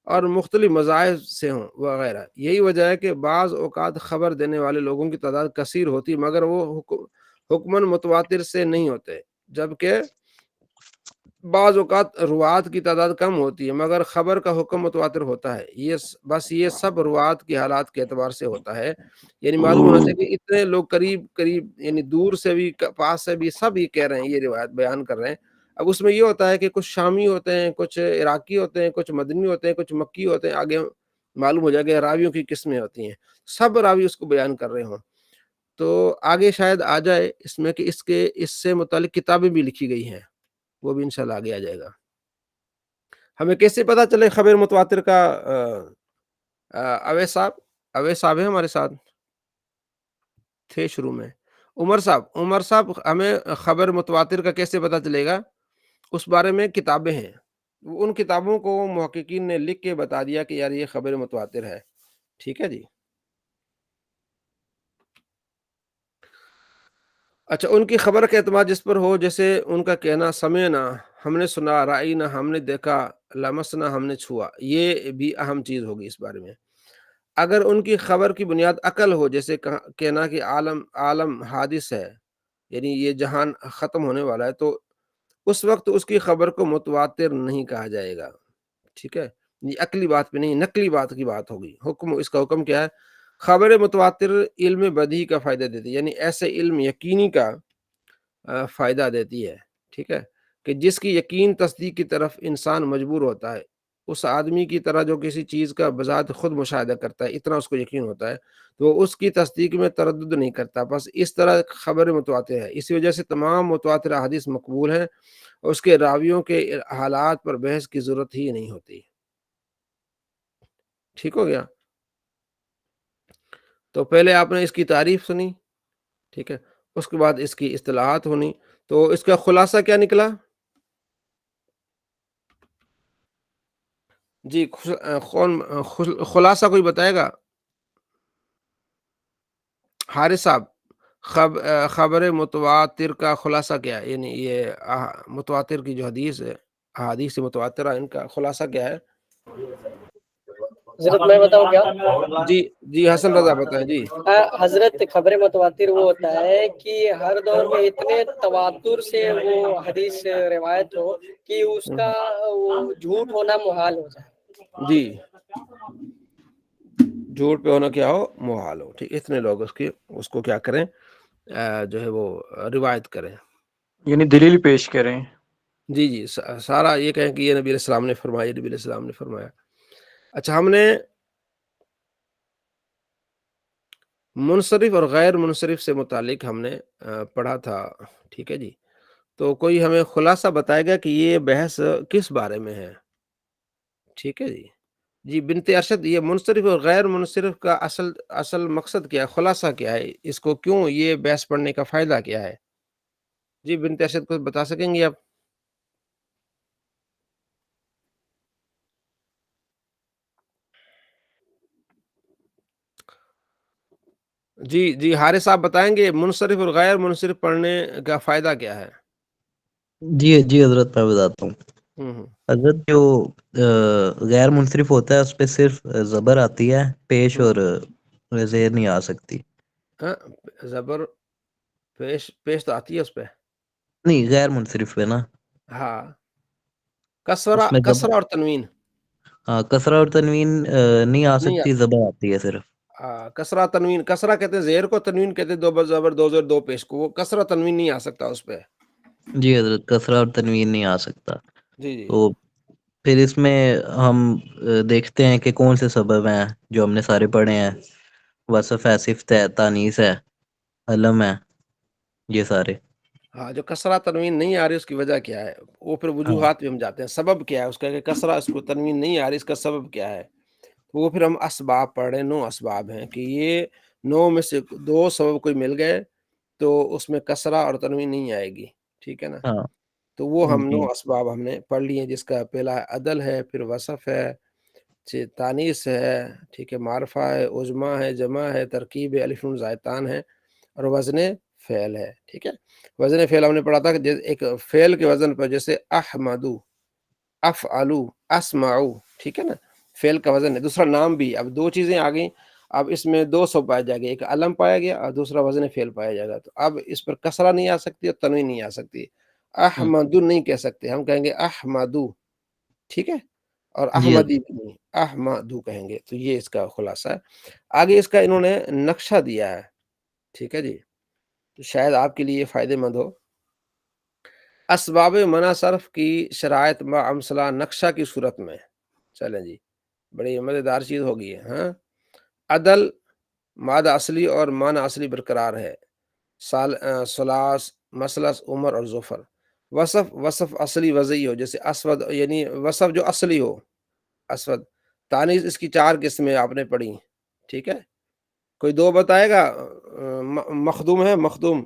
اور مختلف مذاہب سے ہوں وغیرہ۔ یہی وجہ ہے کہ بعض اوقات خبر دینے والے لوگوں کی تعداد کثیر ہوتی مگر وہ حکماً متواتر سے نہیں ہوتے، جبکہ بعض اوقات روات کی تعداد کم ہوتی ہے مگر خبر کا حکم متواتر ہوتا ہے۔ یہ سب روات کی حالات کے اعتبار سے ہوتا ہے، یعنی معلوم ہونا چاہیے کہ اتنے لوگ قریب یعنی دور سے بھی پاس سے بھی سب یہ کہہ رہے ہیں، یہ روایت بیان کر رہے ہیں۔ اب اس میں یہ ہوتا ہے کہ کچھ شامی ہوتے ہیں، کچھ عراقی ہوتے ہیں، کچھ مدنی ہوتے ہیں، کچھ مکی ہوتے ہیں، آگے معلوم ہو جائے گا راویوں کی قسمیں ہوتی ہیں، سب راوی اس کو بیان کر رہے ہوں۔ تو آگے شاید آ جائے اس میں کہ اس سے متعلق کتابیں بھی لکھی گئی ہیں، وہ بھی انشاءاللہ آگے آ جائے گا۔ ہمیں کیسے پتہ چلے خبر متواتر کا؟ اویس صاحب ہیں ہمارے ساتھ، تھے شروع میں۔ عمر صاحب ہمیں خبر متواتر کا کیسے پتہ چلے گا؟ اس بارے میں کتابیں ہیں، ان کتابوں کو محققین نے لکھ کے بتا دیا کہ یار یہ خبر متواتر ہے، ٹھیک ہے جی۔ اچھا، ان کی خبر کا اعتماد جس پر ہو، جیسے ان کا کہنا سمعنا، ہم نے سنا، رائینا، ہم نے دیکھا، لمسنا، ہم نے چھوا، یہ بھی اہم چیز ہوگی اس بارے میں۔ اگر ان کی خبر کی بنیاد عقل ہو، جیسے کہنا کہ عالم حادث ہے، یعنی یہ جہان ختم ہونے والا ہے، تو اس وقت اس کی خبر کو متواتر نہیں کہا جائے گا، ٹھیک ہے، یہ عقلی بات پہ نہیں، نقلی بات کی بات ہوگی۔ اس کا حکم کیا ہے؟ خبر متواتر علم بدیہی کا فائدہ دیتی ہے، یعنی ایسے علم یقینی کا فائدہ دیتی ہے، ٹھیک ہے، کہ جس کی یقین تصدیق کی طرف انسان مجبور ہوتا ہے، اس آدمی کی طرح جو کسی چیز کا بذات خود مشاہدہ کرتا ہے، اتنا اس کو یقین ہوتا ہے، تو وہ اس کی تصدیق میں تردد نہیں کرتا، بس اس طرح خبر متواتر ہے۔ اسی وجہ سے تمام متواتر احادیث مقبول ہیں اور اس کے راویوں کے حالات پر بحث کی ضرورت ہی نہیں ہوتی۔ ٹھیک ہو گیا؟ تو پہلے آپ نے اس کی تعریف سنی، ٹھیک ہے، اس کے بعد اس کی اصطلاحات ہونی، تو اس کا خلاصہ کیا نکلا؟ جی خلاصہ کوئی بتائے گا؟ حارث صاحب، خبر متواتر کا خلاصہ کیا ہے؟ یعنی یہ متواتر کی جو حدیث ہے، احادیث متواترہ، ان کا خلاصہ کیا ہے؟ حضرت میں بتاؤں کیا؟ جی حسن رضا بتائیں جی۔ حضرت خبر متواتر وہ ہوتا ہے کہ ہر دور میں اتنے تواتر سے وہ حدیث روایت ہو کہ اس کا وہ جھوٹ ہونا محال ہو جائے۔ جی، جھوٹ پہ ہونا کیا ہو؟ محال ہو، ٹھیک، اتنے لوگ اس کو کیا کریں، جو ہے وہ روایت کریں، یعنی دلیل پیش کریں۔ جی سارا یہ کہیں کہ یہ نبی علیہ السلام نے فرمایا، نبی علیہ السلام نے فرمایا۔ اچھا، ہم نے منصرف اور غیر منصرف سے متعلق ہم نے پڑھا تھا، ٹھیک ہے جی، تو کوئی ہمیں خلاصہ بتائے گا کہ یہ بحث کس بارے میں ہے؟ ٹھیک ہے جی بنت ارشد، یہ منصرف اور غیر منصرف کا اصل مقصد کیا ہے، خلاصہ کیا ہے، اس کو کیوں یہ بحث پڑھنے کا فائدہ کیا ہے؟ جی بنت ارشد کو بتا سکیں گے آپ؟ جی حارث صاحب بتائیں گے منصرف اور غیر منصرف پڑھنے کا فائدہ کیا ہے؟ جی حضرت میں بتاتا ہوں۔ حضرت جو غیر منصرف ہوتا ہے اس پہ صرف زبر آتی ہے، پیش اور زیر نہیں آ سکتی. ہاں زبر پیش تو آتی ہے اس پہ. نہیں غیر منصرف پہ نا. ہاں اس میں کسرہ اور تنوین. ہاں کسرہ اور تنوین نہیں آ نہیں سکتی, زبر آتی ہے صرف. کسرہ تنوین. کسرہ کہتے ہیں زیر کو, تنوین کہتے ہیں دو زبر دو زیر دو پیش کو. وہ کسرہ تنوین نہیں آ سکتا اس پہ. جی حضرت, کسرہ اور تنوین نہیں آ سکتا. جی جی. تو پھر اس میں ہم دیکھتے ہیں کہ کون سے سبب ہیں جو ہم نے سارے پڑھے ہیں. وصف ہے, صفت ہے, تانیث ہے, علم ہے, یہ سارے. ہاں جو کسرہ تنوین نہیں آ رہی اس کی وجہ کیا ہے, وہ پھر ہاں وجوہات بھی ہم جاتے ہیں. سبب کیا ہے اس کا کہ کسرہ اس کو تنوین نہیں آ رہی, اس کا سبب کیا ہے. وہ پھر ہم اسباب پڑھ رہے ہیں. 9 اسباب ہیں کہ یہ 9 میں سے 2 سبب کوئی مل گئے تو اس میں کسرہ اور تنوین نہیں آئے گی. ٹھیک ہے نا. ہاں تو وہ ہم جی 9 اسباب ہم نے پڑھ لیے, جس کا پہلا عدل ہے, پھر وصف ہے, تانیث ہے, ٹھیک ہے, معرفہ ہے, عجمہ ہے, جمع ہے, ترکیب ہے, الف نون زائدتان ہے, اور وزن فعل ہے. ٹھیک ہے. وزن فعل ہم نے پڑھا تھا کہ ایک فعل کے وزن پر جیسے احمدو, افعلو, اسمعو, ٹھیک ہے نا, فعل کا وزن ہے. دوسرا نام بھی. اب 2 چیزیں آ گئیں, اب اس میں 2 سب پایا جائے گا, ایک علم پایا گیا اور دوسرا وزن فعل پایا جائے گا. تو اب اس پر کسرہ نہیں آ سکتی اور تنوین نہیں آ سکتی. احمدو نہیں کہہ سکتے, ہم کہیں گے احمدو. ٹھیک ہے. اور جی احمدی بھی نہیں, احمدو کہیں گے. تو یہ اس کا خلاصہ ہے. آگے اس کا انہوں نے نقشہ دیا ہے. ٹھیک ہے جی. تو شاید آپ کے لیے فائدہ مند ہو. اسباب منع صرف کی شرائط با امثلہ نقشہ کی صورت میں. چلیں جی, بڑی مزیدار چیز ہوگی ہے. ہاں عدل مادہ اصلی اور معنی اصلی برقرار ہے. سلاس, مثلث, عمر اور ظفر. وصف اصلی وضعی ہو, جیسے اسود, یعنی وصف جو اصلی ہو, اسود. تانیث اس کی 4 قسمیں آپ نے پڑھی. ٹھیک ہے. کوئی 2 بتائے گا. مخدوم ہے, مخدوم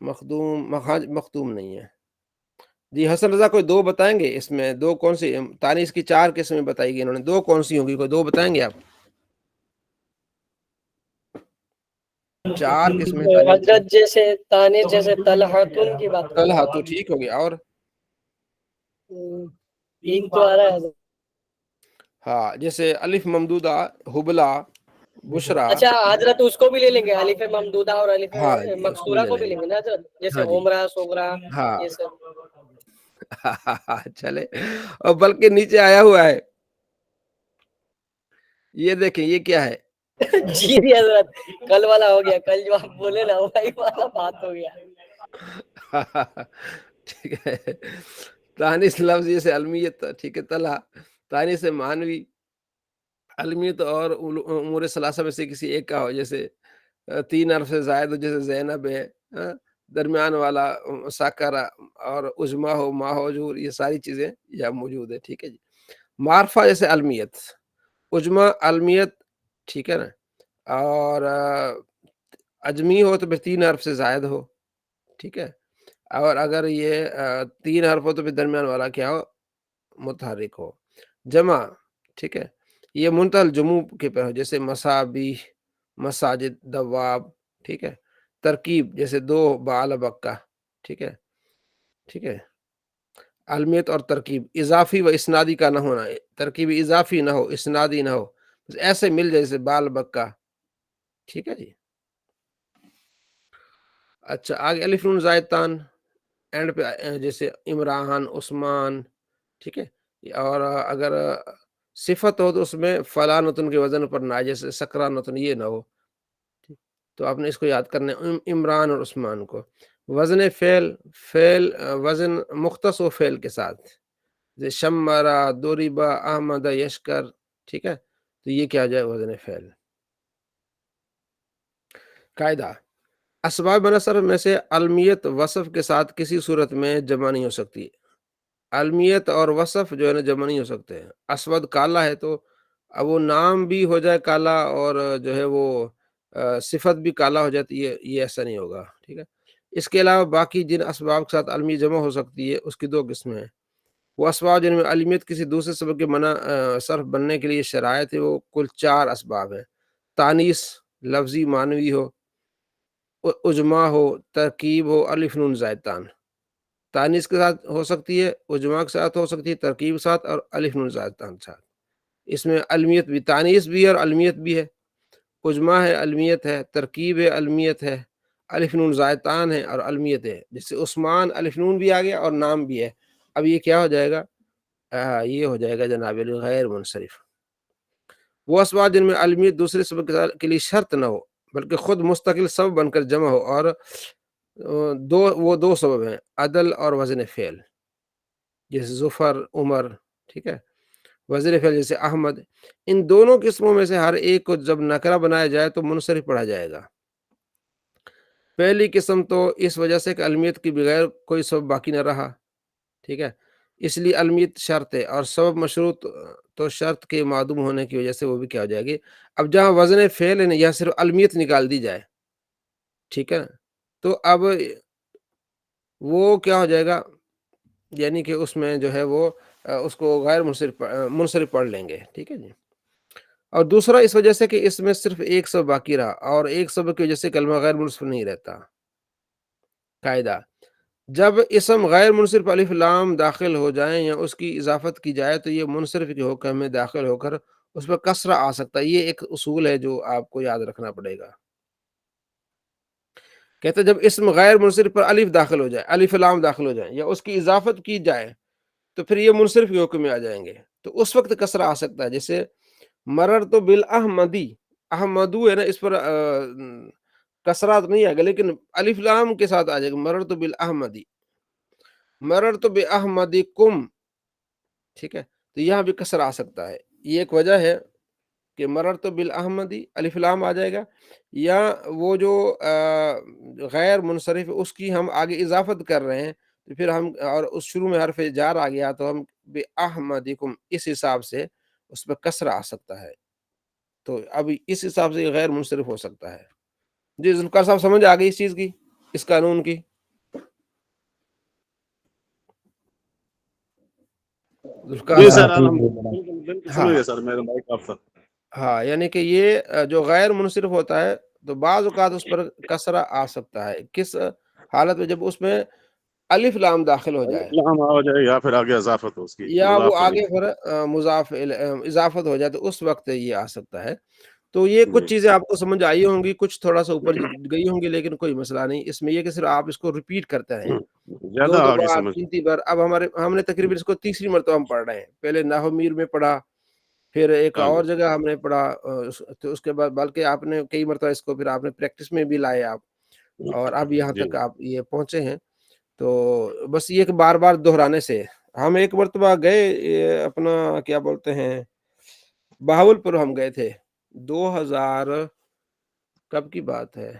مخدوم نہیں ہے جی. حسن رضا کوئی 2 بتائیں گے اس میں؟ 2 کون سی؟ تانیث کی 4 قسمیں بتائی گئی انہوں نے, 2 کون سی ہوں گی؟ کوئی 2 بتائیں گے آپ؟ 4 قسمیں تانیث کی. حضرت جیسے تانیث جیسے طلحتن کی بات طلحہ تو ٹھیک ہو گیا. اور ایک تو آ رہا ہے. ہاں جیسے الف ممدودہ, حبلہ, بشرا. اچھا حضرت اس کو بھی لے لیں گے, الف ممدودہ اور الف ہاں جی, اس مقصورہ لے کو بھی لیں گے نا حضرت, جیسے ہاں جی. عمرہ, صغرا, ہاں یہ سب. چلے, اور بلکہ نیچے آیا ہوا ہے, یہ دیکھیں یہ کیا ہے. جی حضرت, کل والا ہو گیا, کل جو آپ بولے نا وہی والا بات ہو گیا. ٹھیک ہے. تانیث لفظ جیسے علمیت. ٹھیک ہے. طلحہ تانیث معنوی. علمیت اور امور ثلاثہ میں سے کسی ایک کا ہو, جیسے 3 حرف سے زائد ہو, جیسے زینب ہے, درمیان والا ساکرہ, اور عجمہ ہو, ما ہو, جور, یہ ساری چیزیں یہاں موجود ہے. ٹھیک ہے جی. معرفہ جیسے علمیت, عجمہ, علمیت. ٹھیک ہے نا. اور اجمی ہو تو پھر 3 حرف سے زائد ہو. ٹھیک ہے. اور اگر یہ 3 حرف ہو تو پھر درمیان والا کیا ہو؟ متحرک ہو. جمع, ٹھیک ہے, یہ منتہی الجموع کے پر ہو, جیسے مصابیح, مساجد, دواب. ٹھیک ہے. ترکیب جیسے 2 بال بکہ. ٹھیک ہے. ٹھیک ہے. علمیت اور ترکیب اضافی و اسنادی کا نہ ہونا, ترکیب اضافی نہ ہو, اسنادی نہ ہو, ایسے مل جائے جیسے بال بکہ. ٹھیک ہے جی. اچھا آگے الف نون زائدتان اینڈ پہ, جیسے عمران, عثمان. ٹھیک ہے. اور اگر صفت ہو تو اس میں فلانتن کے وزن پر نہ آئے, جیسے سکرانتن, یہ نہ ہو. تو آپ نے اس کو یاد کرنا ہے, عمران اور عثمان کو. وزن فعل وزن مختص و فعل کے ساتھ, جیسے شمرا, دوریبا, احمد, یشکر. ٹھیک ہے. تو یہ کیا جائے وزن فعل. قاعدہ اسباب منع صرف میں سے علمیت وصف کے ساتھ کسی صورت میں جمع نہیں ہو سکتی. علمیت اور وصف جو ہے نا جمع نہیں ہو سکتے. اسود کالا ہے تو اب وہ نام بھی ہو جائے کالا اور جو ہے وہ صفت بھی کالا ہو جاتی ہے, یہ ایسا نہیں ہوگا. ٹھیک ہے. اس کے علاوہ باقی جن اسباب کے ساتھ علمی جمع ہو سکتی ہے اس کی 2 قسمیں ہیں. وہ اسباب جن میں علمیت کسی دوسرے سبب کے منع صرف بننے کے لیے شرائط ہے, وہ کل 4 اسباب ہیں. تانیث لفظی معنوی ہو, عجمہ ہو, ترکیب ہو, الف نون زائدتان. تانیث کے ساتھ ہو سکتی ہے, عجمہ کے ساتھ ہو سکتی ہے, ترکیب کے ساتھ, اور الف نون زائدتان کے ساتھ. اس میں علمیت بھی, تانیث بھی اور علمیت بھی ہے. اجماع ہے، المیت ہے، ترکیب ہے، المیت ہے، الف نون زائدتان ہے اور المیت ہے. جیسے عثمان الف نون بھی آ گیا اور نام بھی ہے. اب یہ کیا ہو جائے گا؟ یہ ہو جائے گا جناب غیر منصرف. وہ اسباب جن میں المیت دوسرے سبب کے لیے شرط نہ ہو بلکہ خود مستقل سبب بن کر جمع ہو، اور دو سبب ہیں، عدل اور وزن فعل. جیسے ظفر، عمر، ٹھیک ہے، وزن فعل جیسے احمد. ان دونوں قسموں میں سے ہر ایک کو جب نکرہ بنایا جائے تو منصرف پڑھا جائے گا. پہلی قسم تو اس وجہ سے کہ المیت کی بغیر کوئی سبب باقی نہ رہا، ٹھیک ہے، اس لیے المیت شرط ہے، اور سبب مشروط تو شرط کے معدوم ہونے کی وجہ سے وہ بھی کیا ہو جائے گی. اب جہاں وزن فعل ہے یا صرف المیت نکال دی جائے، ٹھیک ہے، تو اب وہ کیا ہو جائے گا، یعنی کہ اس میں جو ہے وہ اس کو غیر منصرف پڑھ لیں گے. ٹھیک ہے جی. اور دوسرا اس وجہ سے کہ اس میں صرف ایک سبب باقی رہا، اور ایک سبب کی وجہ سے کلمہ غیر منصرف نہیں رہتا. قاعدہ: جب اسم غیر منصرف الف لام داخل ہو جائیں یا اس کی اضافت کی جائے تو یہ منصرف کے حکم میں داخل ہو کر اس پر کسرہ آ سکتا ہے. یہ ایک اصول ہے جو آپ کو یاد رکھنا پڑے گا. کہتے ہیں جب اسم غیر منصرف پر الف داخل ہو جائے، الف لام داخل ہو جائے یا اس کی اضافت کی جائے تو پھر یہ منصرف کے حکم میں آ جائیں گے. تو اس وقت کسرہ آ سکتا ہے. جیسے مررت بالاحمدی، احمدو ہے نا، اس پر کسرات نہیں آئے گا لیکن الف لام کے ساتھ آ جائے گا، مررت بالاحمدی، مررت باحمدکم. ٹھیک ہے، تو یہاں بھی کسرہ آ سکتا ہے. یہ ایک وجہ ہے کہ مررت بالاحمدی الف لام آ جائے گا، یا وہ جو غیر منصرف اس کی ہم آگے اضافت کر رہے ہیں تو پھر ہم، اور اس شروع میں حرف جار آ گیا تو ہم باحمدکم اس حساب سے اس پہ کسرہ آ سکتا ہے. تو اب اس حساب سے یہ غیر منصرف ہو سکتا ہے. جی ذوالفقار صاحب سمجھ آ گئی اس چیز کی، اس قانون کی؟ جی سر سمجھ گیا سر، میرا مائک آف تھا. ہاں، یعنی کہ یہ جو غیر منصرف ہوتا ہے تو بعض اوقات اس پر کسرہ آ سکتا ہے. کس حالت میں؟ جب اس میں الف لام داخل ہو جائے، لام آ جائے یا پھر آگے اضافت ہو اس کی، یا وہ مضاف آگے پھر مضاف اضافت ہو جائے تو اس وقت یہ آ سکتا ہے. تو یہ کچھ چیزیں آپ کو سمجھ آئی ہوں گی، کچھ تھوڑا سا اوپر گئی ہوں گی، لیکن کوئی مسئلہ نہیں. اس میں یہ کہ صرف آپ اس کو ریپیٹ کرتے رہیں، زیادہ دو آگے بار، سمجھ. 3 بار. اب ہم نے تقریباً اس کو تیسری مرتبہ ہم پڑھ رہے ہیں. پہلے نحو میر میں پڑھا، پھر ایک اور جگہ ہم نے پڑھا، تو اس کے بعد بلکہ آپ نے کئی مرتبہ اس کو پھر آپ نے پریکٹس میں بھی لائے آپ، اور اب یہاں تک آپ یہ پہنچے ہیں. تو بس یہ کہ بار بار دہرانے سے. ہم ایک مرتبہ گئے اپنا کیا بولتے ہیں بہاولپور ہم گئے تھے، 2000 کب کی بات ہے،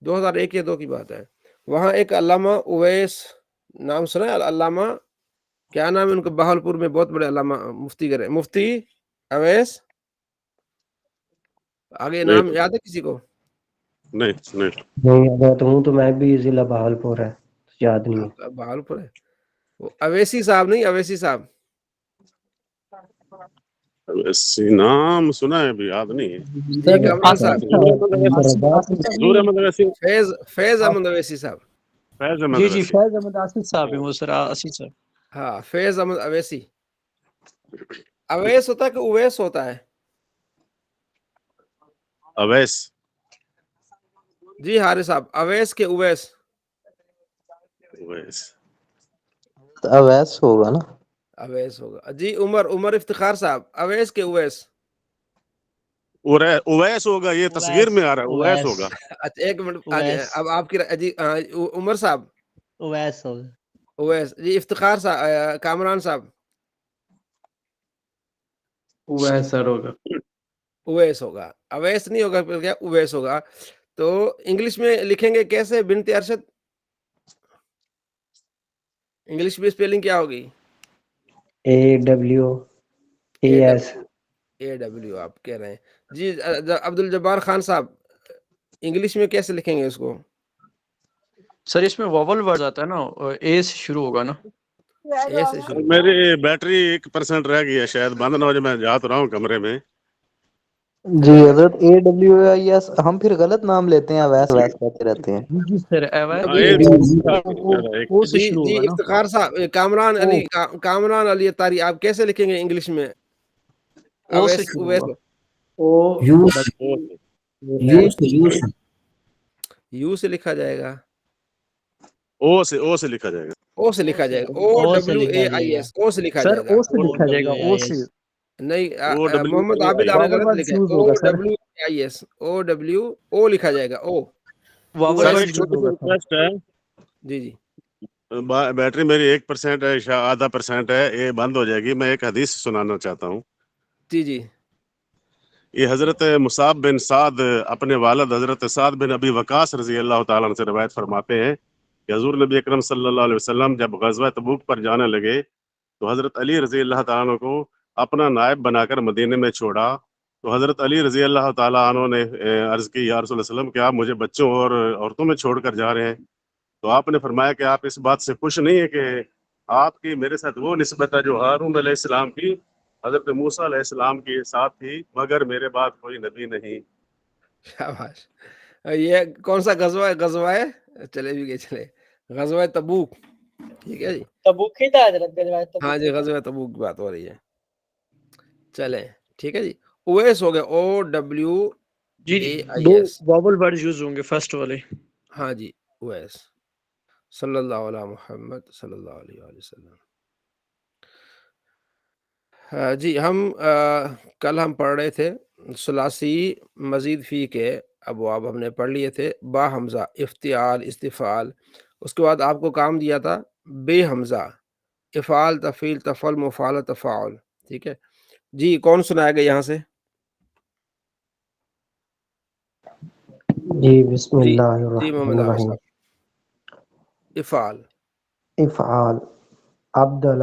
2001 یا 2 کی بات ہے. وہاں ایک علامہ اویس، نام سنا ہے علامہ، کیا نام ہے ان کا، بہاولپور میں بہت بڑے علامہ مفتی گئے، مفتی اویس. آگے نام یاد ہے کسی کو؟ نہیں اگر ہوں تو میں بھی ضلع بہاولپور ہے، یاد نہیں ہے. بہاولپور ہے وہ، اویسی صاحب نہیں، اویسی صاحب. نام سنا ہے ابھی یاد نہیں ہے. جی کامران صاحب، فیض احمد اویسی صاحب. جی جی فیض احمد آصف صاحب ہیں وہ سر، آصف صاحب. ہاں فیض احمد اویسی. اویس ہوتا ہے کہ اویس ہوتا ہے؟ اویس. جی حارث صاحب، اویس کے اویس؟ اویس ہوگا نا. اویس ہوگا. جی عمر افتخار صاحب، اویس کے اویس؟ اویس ہوگا، یہ تصویر میں آ رہا ہے اویس ہوگا. اچھا ایک منٹ، اب آپ کی جی عمر صاحب اویس ہوگا. اویس. جی افتخار صاحب، کامران صاحب؟ اویس سر ہوگا. اویس ہوگا، اویس نہیں ہوگا، پھر کیا اویس ہوگا. تو انگلش میں لکھیں گے کیسے بنت ارشد؟ انگلش میں اسپیلنگ کیا ہوگی؟ AWAS. AW آپ کہہ رہے ہیں. جی عبد الجبار خان صاحب، انگلش میں کیسے لکھیں گے اس کو؟ سر اس میں واول ورڈ آتا ہے نا، اے سے شروع ہوگا نا. اے سے شروع. میری بیٹری 1% رہ گئی ہے، شاید بند نہ ہو جائے، میں جا تو رہا ہوں کمرے میں. جی حضرت AWAS ہم پھر غلط نام لیتے ہیں، اویس ویس کہتے رہتے ہیں. جی سر اویس او سے جی شروع جی ہوگا نا. افتخار صاحب، کامران علی اتاری، آپ کیسے لکھیں گے انگلش میں؟ او سے شروع ہوگا. او یوس ہے یوس یو سے لکھا جائے گا، او سے لکھا جائے گا. او سے لکھا جائے گا، او او سے ڈبلو اے لکھا آئی جائے گا. ایس، او سے لکھا سر جائے گا. او سے لکھا جائے گا، او سے. نہیں او ڈبلو محمد اے عابد آئی آپ نے واول غلط ورڈ لکھا ہے، یوز او ہوگا sir, W I S, O W O لکھا جائے گا، O. O vowel sir S. Word ایک یوز چھوٹی سی ہوگا سر. ریکویسٹ ہے. جی جی بیٹری میری 1% ہے، آدھا % ہے، یہ بند ہو جائے گی. میں ایک حدیث سنانا چاہتا ہوں. جی جی یہ حضرت مصعب بن سعد اپنے والد حضرت سعد بن ابی وقاص رضی اللہ تعالیٰ عنہ سے روایت فرماتے ہیں کہ حضور نبی اکرم صلی اللہ علیہ وسلم جب غزوہ تبوک پر جانے لگے تو حضرت علی رضی اللہ تعالیٰ عنہ کو اپنا نائب بنا کر مدینے میں چھوڑا. تو حضرت علی رضی اللہ تعالیٰ عنہ نے عرض کی یا رسول اللہ علیہ وسلم کہ آپ مجھے بچوں اور عورتوں میں چھوڑ کر جا رہے ہیں. تو آپ نے فرمایا کہ آپ اس بات سے خوش نہیں ہے کہ آپ کی میرے ساتھ وہ نسبت ہے جو ہارون علیہ السلام کی حضرت موسیٰ علیہ السلام کے ساتھ تھی، مگر میرے بعد کوئی نبی نہیں. شاباش. یہ کون سا غزوہ ہے؟ غزوہ ہے چلے بھی گئے چلے غزوہ تبوک. ٹھیک ہے جی، تبوک ہی تھا حضرت غزوہ تبوک. ہاں جی غزوہ تبوک کی بات ہو رہی ہے. چلیں ٹھیک ہے جی. اویس ہو گیا، او ڈبلو جی اے جی، آئی دو ایس. واول ورڈ یوز ہوں گے فرسٹ والے. ہاں جی اویس صلی اللہ علیہ محمد صلی اللہ علیہ وآلہ وسلم. جی ہم کل ہم پڑھ رہے تھے ثلاثی مزید فی کے ابواب ہم نے پڑھ لیے تھے، با حمزہ افتعال استفعال. اس کے بعد آپ کو کام دیا تھا بے حمزہ افعال تفعیل تفعل مفعال تفاعل. ٹھیک ہے جی، کون سنائے گا یہاں سے؟ جی بسم جی اللہ جی الرحمن محمد عامر الرحیم. صاحب. افعال افعال ابدل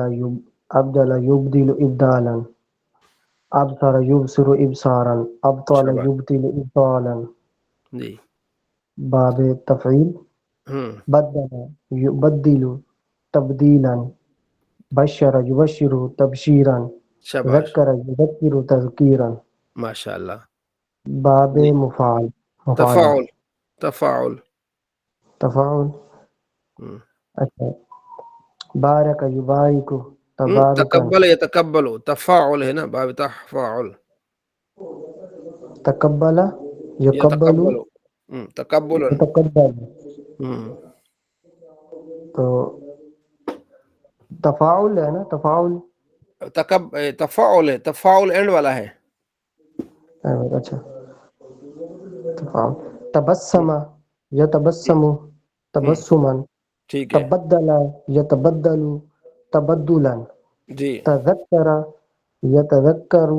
یبدل ابدالا، ابصر یبصر ابصارا، ابطل شاباش. یبطل ابطالا. جی باب تفعیل بدل یبدل تبدیلا، بشر یبشر تبشیرا، شاباش ذکر یذکر تذکیرا. ماشاء اللہ. باب جی مفعال مفعلہ تفاعل تفاعل. تفاعل. ہم. اچھا، بارک یبارک تبارکا، تقبل یتقبل، تفاعل ہے نا، باب تفاعل. تقبل یقبل یتقبل تقبل. یتقبل. تو تفاعل ہے نا، تفاعل. تفاعل ہے، تفاعل اینڈ والا ہے. اچھا تفاعل. تبسم یتبسم تبسما، ٹھیک ہے تبدل یتبدل تبدلا، جی تذکر یتذکر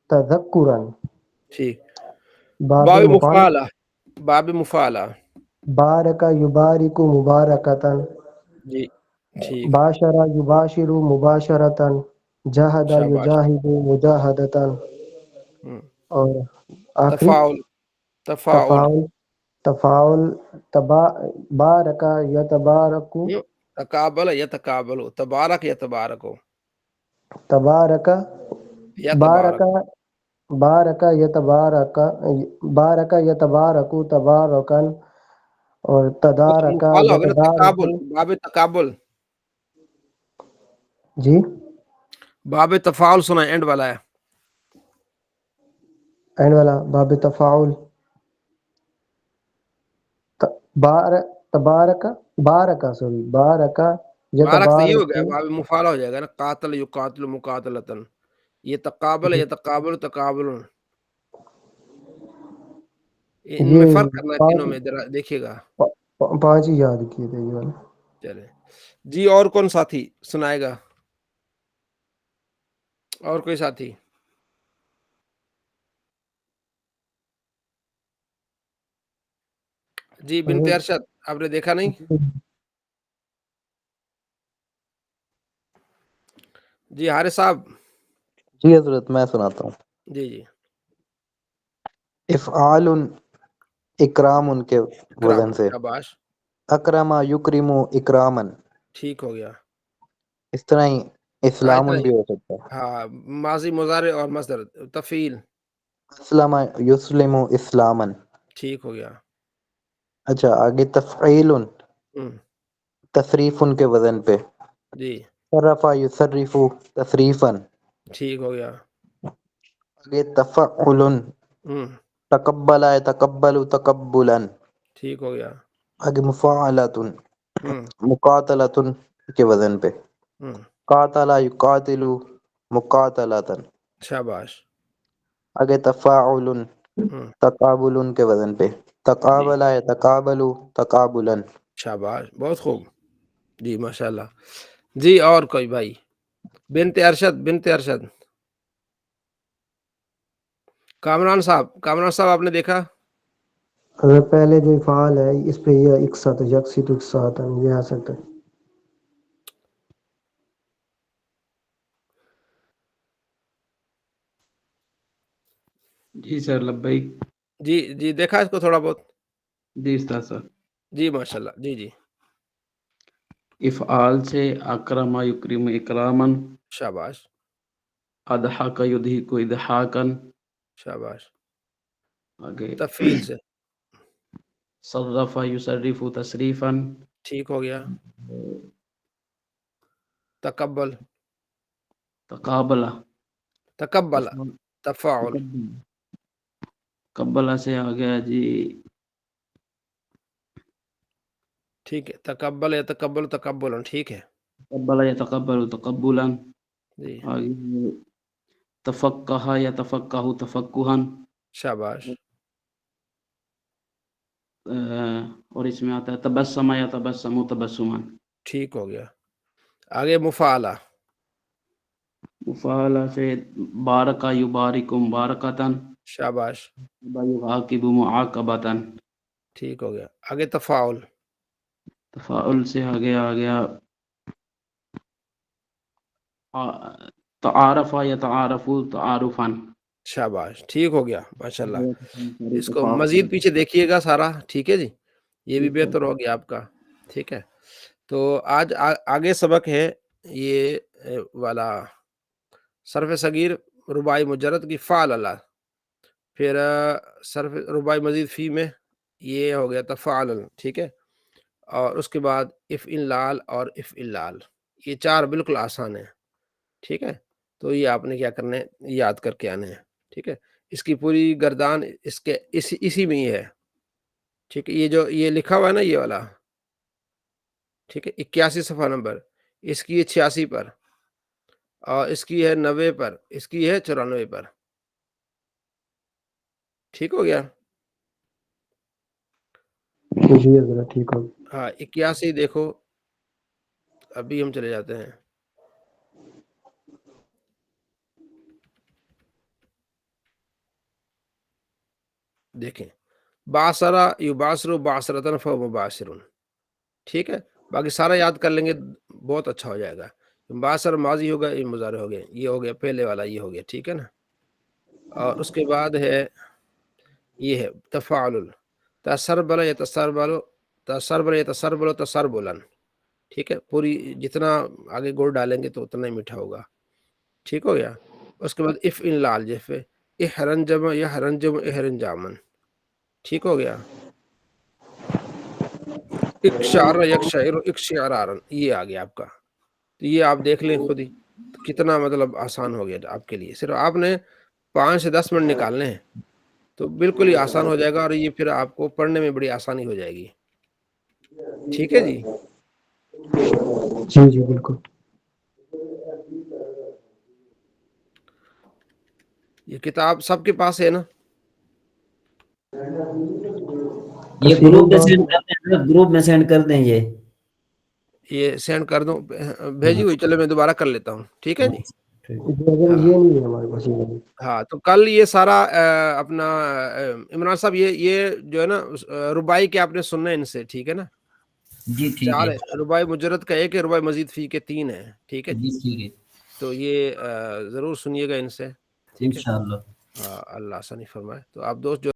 تذکرا. ٹھیک. باب باب مفعل. مفعلہ، باب مفعلہ. بارک یبارک مبارکتا، جی ٹھیک. باشر یباشر مباشرتا، جاہد شاباش. یجاہد مجاہدتا. اور آخری تفاعل تفاعل. تفاعل. تفاعل بارک یتبارک، تقابل یتقابل، تبارک یتبارک، تبارک بارک، یتبارک. بارک یتبارک، بارک یتبارک تبارکا، اور تدارک مفعل ہوگا نا، یتدارک. تقابل، باب تقابل. جی باب تفاعل سنا اینڈ والا ہے. اینڈ والا باب تفاعل. تبارک بارک، سوری بارک بارک سے یہ ہو یتبارک. گیا، باب مفعل ہو جائے گا نا، قاتل یقاتل مقاتلتن. یہ تقابل یتقابل تقابل. ان میں یہ فرق کرنا ہے تینوں میں، ذرا دیکھیے گا. پانچ ہی یاد کیے تھے یہ والے. چلے جی، اور کون ساتھی سنائے گا؟ اور کوئی ساتھی؟ جی بنت ارشد، آپ نے دیکھا نہیں؟ جی حارث صاحب. جی حضرت میں سناتا ہوں. جی جی افعال اکرام ان کے اکرام، وزن سے. شاباش. اکرما یکرم اکرامن، ٹھیک ہو گیا. اس طرح ہی ہاں اسلام اتنا ہی. بھی ہو سکتا ہے. ہاں ماضی مضارع اور مصدر تفعیل. اسلم یسلم اسلامن. ٹھیک ہو گیا. اچھا آگے تفعیل تصریف ان کے وزن پہ. جی صرف یصرف تصریفا. ٹھیک ہو گیا. آگے تفعل تقبل یتقبل تقبلا. ٹھیک ہو گیا. آگے مفاعلۃ مقاتلۃ کے وزن پہ. قاتل یقاتل مقاتلۃ. شاباش. آگے تفاعل تقابل کے وزن پہ. تقابل یتقابل تقابلا. شاباش، بہت خوب جی، ماشاء اللہ. جی اور کوئی بھائی؟ بنت ارشد کامران صاحب آپ نے دیکھا؟ اگر پہلے جو افعال ہے اس پہ یہ اقساط یکسیت اقساط یہ آ سکتا ہے. جی سر لبیک. جی دیکھا اس کو تھوڑا بہت؟ جی استاد سر. جی ماشاء اللہ. جی افعال سے اکرم یکرم اکرامن. شاباش. اضحک یضحک اضحاکن. شاباش. آگے تفعیل سے صرف یصرف تصریفاً. ٹھیک ہو گیا. تقبل تقابلہ تفاعل. تقبلہ سے آ گیا جی. ٹھیک ہے. تقبل یتقبل تقبلا. ٹھیک ہے. تقبل یتقبل تقبلا. جی آگے تفقہ یتفقہ تفقہا. شاباش. اور اس میں آتا ہے تبسم یتبسم تبسما. ٹھیک ہو گیا. آگے مفعلہ. مفعلہ سے بارک یبارک مبارکتاً. شاباش. یعاقب معاقبتاً. ٹھیک ہو گیا. آگے تفاعل. تفاعل سے آگے آ گیا تعارف یتعارف تعارفاً. شاباش. ٹھیک ہو گیا ماشاء اللہ. اس کو مزید پیچھے دیکھیے گا سارا. ٹھیک ہے جی، یہ بھی بہتر ہو گیا آپ کا. ٹھیک ہے. تو آج آگے سبق ہے یہ والا صرف صغیر رباعی مجرد کی فعل اللہ. پھر صرف رباعی مزید فی میں یہ ہو گیا تفعل. ٹھیک ہے. اور اس کے بعد افعلال اور افعلال. یہ چار بالکل آسان ہیں. ٹھیک ہے. تو یہ آپ نے کیا کرنا ہے، یاد کر کے آنے ہیں. ٹھیک ہے. اس کی پوری گردان اس کے اسی میں ہی ہے. ٹھیک ہے. یہ جو یہ لکھا ہوا ہے نا یہ والا، ٹھیک ہے، 81 صفحہ نمبر، اس کی ہے 86 پر، اور اس کی ہے 90 پر، اس کی ہے 94 پر. ٹھیک ہو گیا. جی حضرت ٹھیک ہو. ہاں 81 دیکھو. ابھی ہم چلے جاتے ہیں. دیکھیں، باصرہ یباصر باصرتن فمباشرن. ٹھیک ہے. باقی سارا یاد کر لیں گے بہت اچھا ہو جائے گا. باصر ماضی ہوگا، یہ مضارع ہو گیا، یہ ہو گیا پہلے والا، یہ ہو گیا. ٹھیک ہے نا. اور اس کے بعد ہے یہ ہے تفاعل. تسربل یتسربل تسربل یتسربل تسربلا. ٹھیک ہے. پوری جتنا آگے گڑ ڈالیں گے تو اتنا ہی میٹھا ہوگا. ٹھیک ہو گیا. اس کے بعد افعلال جیسے احرنجم یحرنجم احرنجامن. ٹھیک ہو گیا. اکشعر یکشعر اکشعرارن. یہ آ گیا آپ کا. تو یہ آپ دیکھ لیں خود ہی کتنا مطلب آسان ہو گیا آپ کے لیے. صرف آپ نے 5 سے 10 منٹ نکالنے ہیں تو بالکل ہی آسان ہو جائے گا، اور یہ پھر آپ کو پڑھنے میں بڑی آسانی ہو جائے گی. ٹھیک ہے جی. جی بالکل. یہ کتاب سب کے پاس ہے نا؟ یہ گروپ میں سینڈ کر دیں. یہ سینڈ کر دوں؟ بھیجی ہوئی. چلو میں دوبارہ کر لیتا ہوں. ٹھیک ہے جی. یہ نہیں ہے ہمارے پاس. ہاں تو کل یہ سارا اپنا عمران صاحب یہ جو ہے نا رباعی کے آپ نے سننا ہے ان سے. ٹھیک ہے نا. جی ٹھیک 4 ہے. ہے. رباعی مجرد کا 1 ہے، رباعی مزید فی کے 3 ہے. ٹھیک ہے جی ٹھیک ہے تو یہ ضرور سنیے گا ان سے. ٹھیک ہے. انشاءاللہ. اللہ آسانی فرمائے. تو آپ دوست جو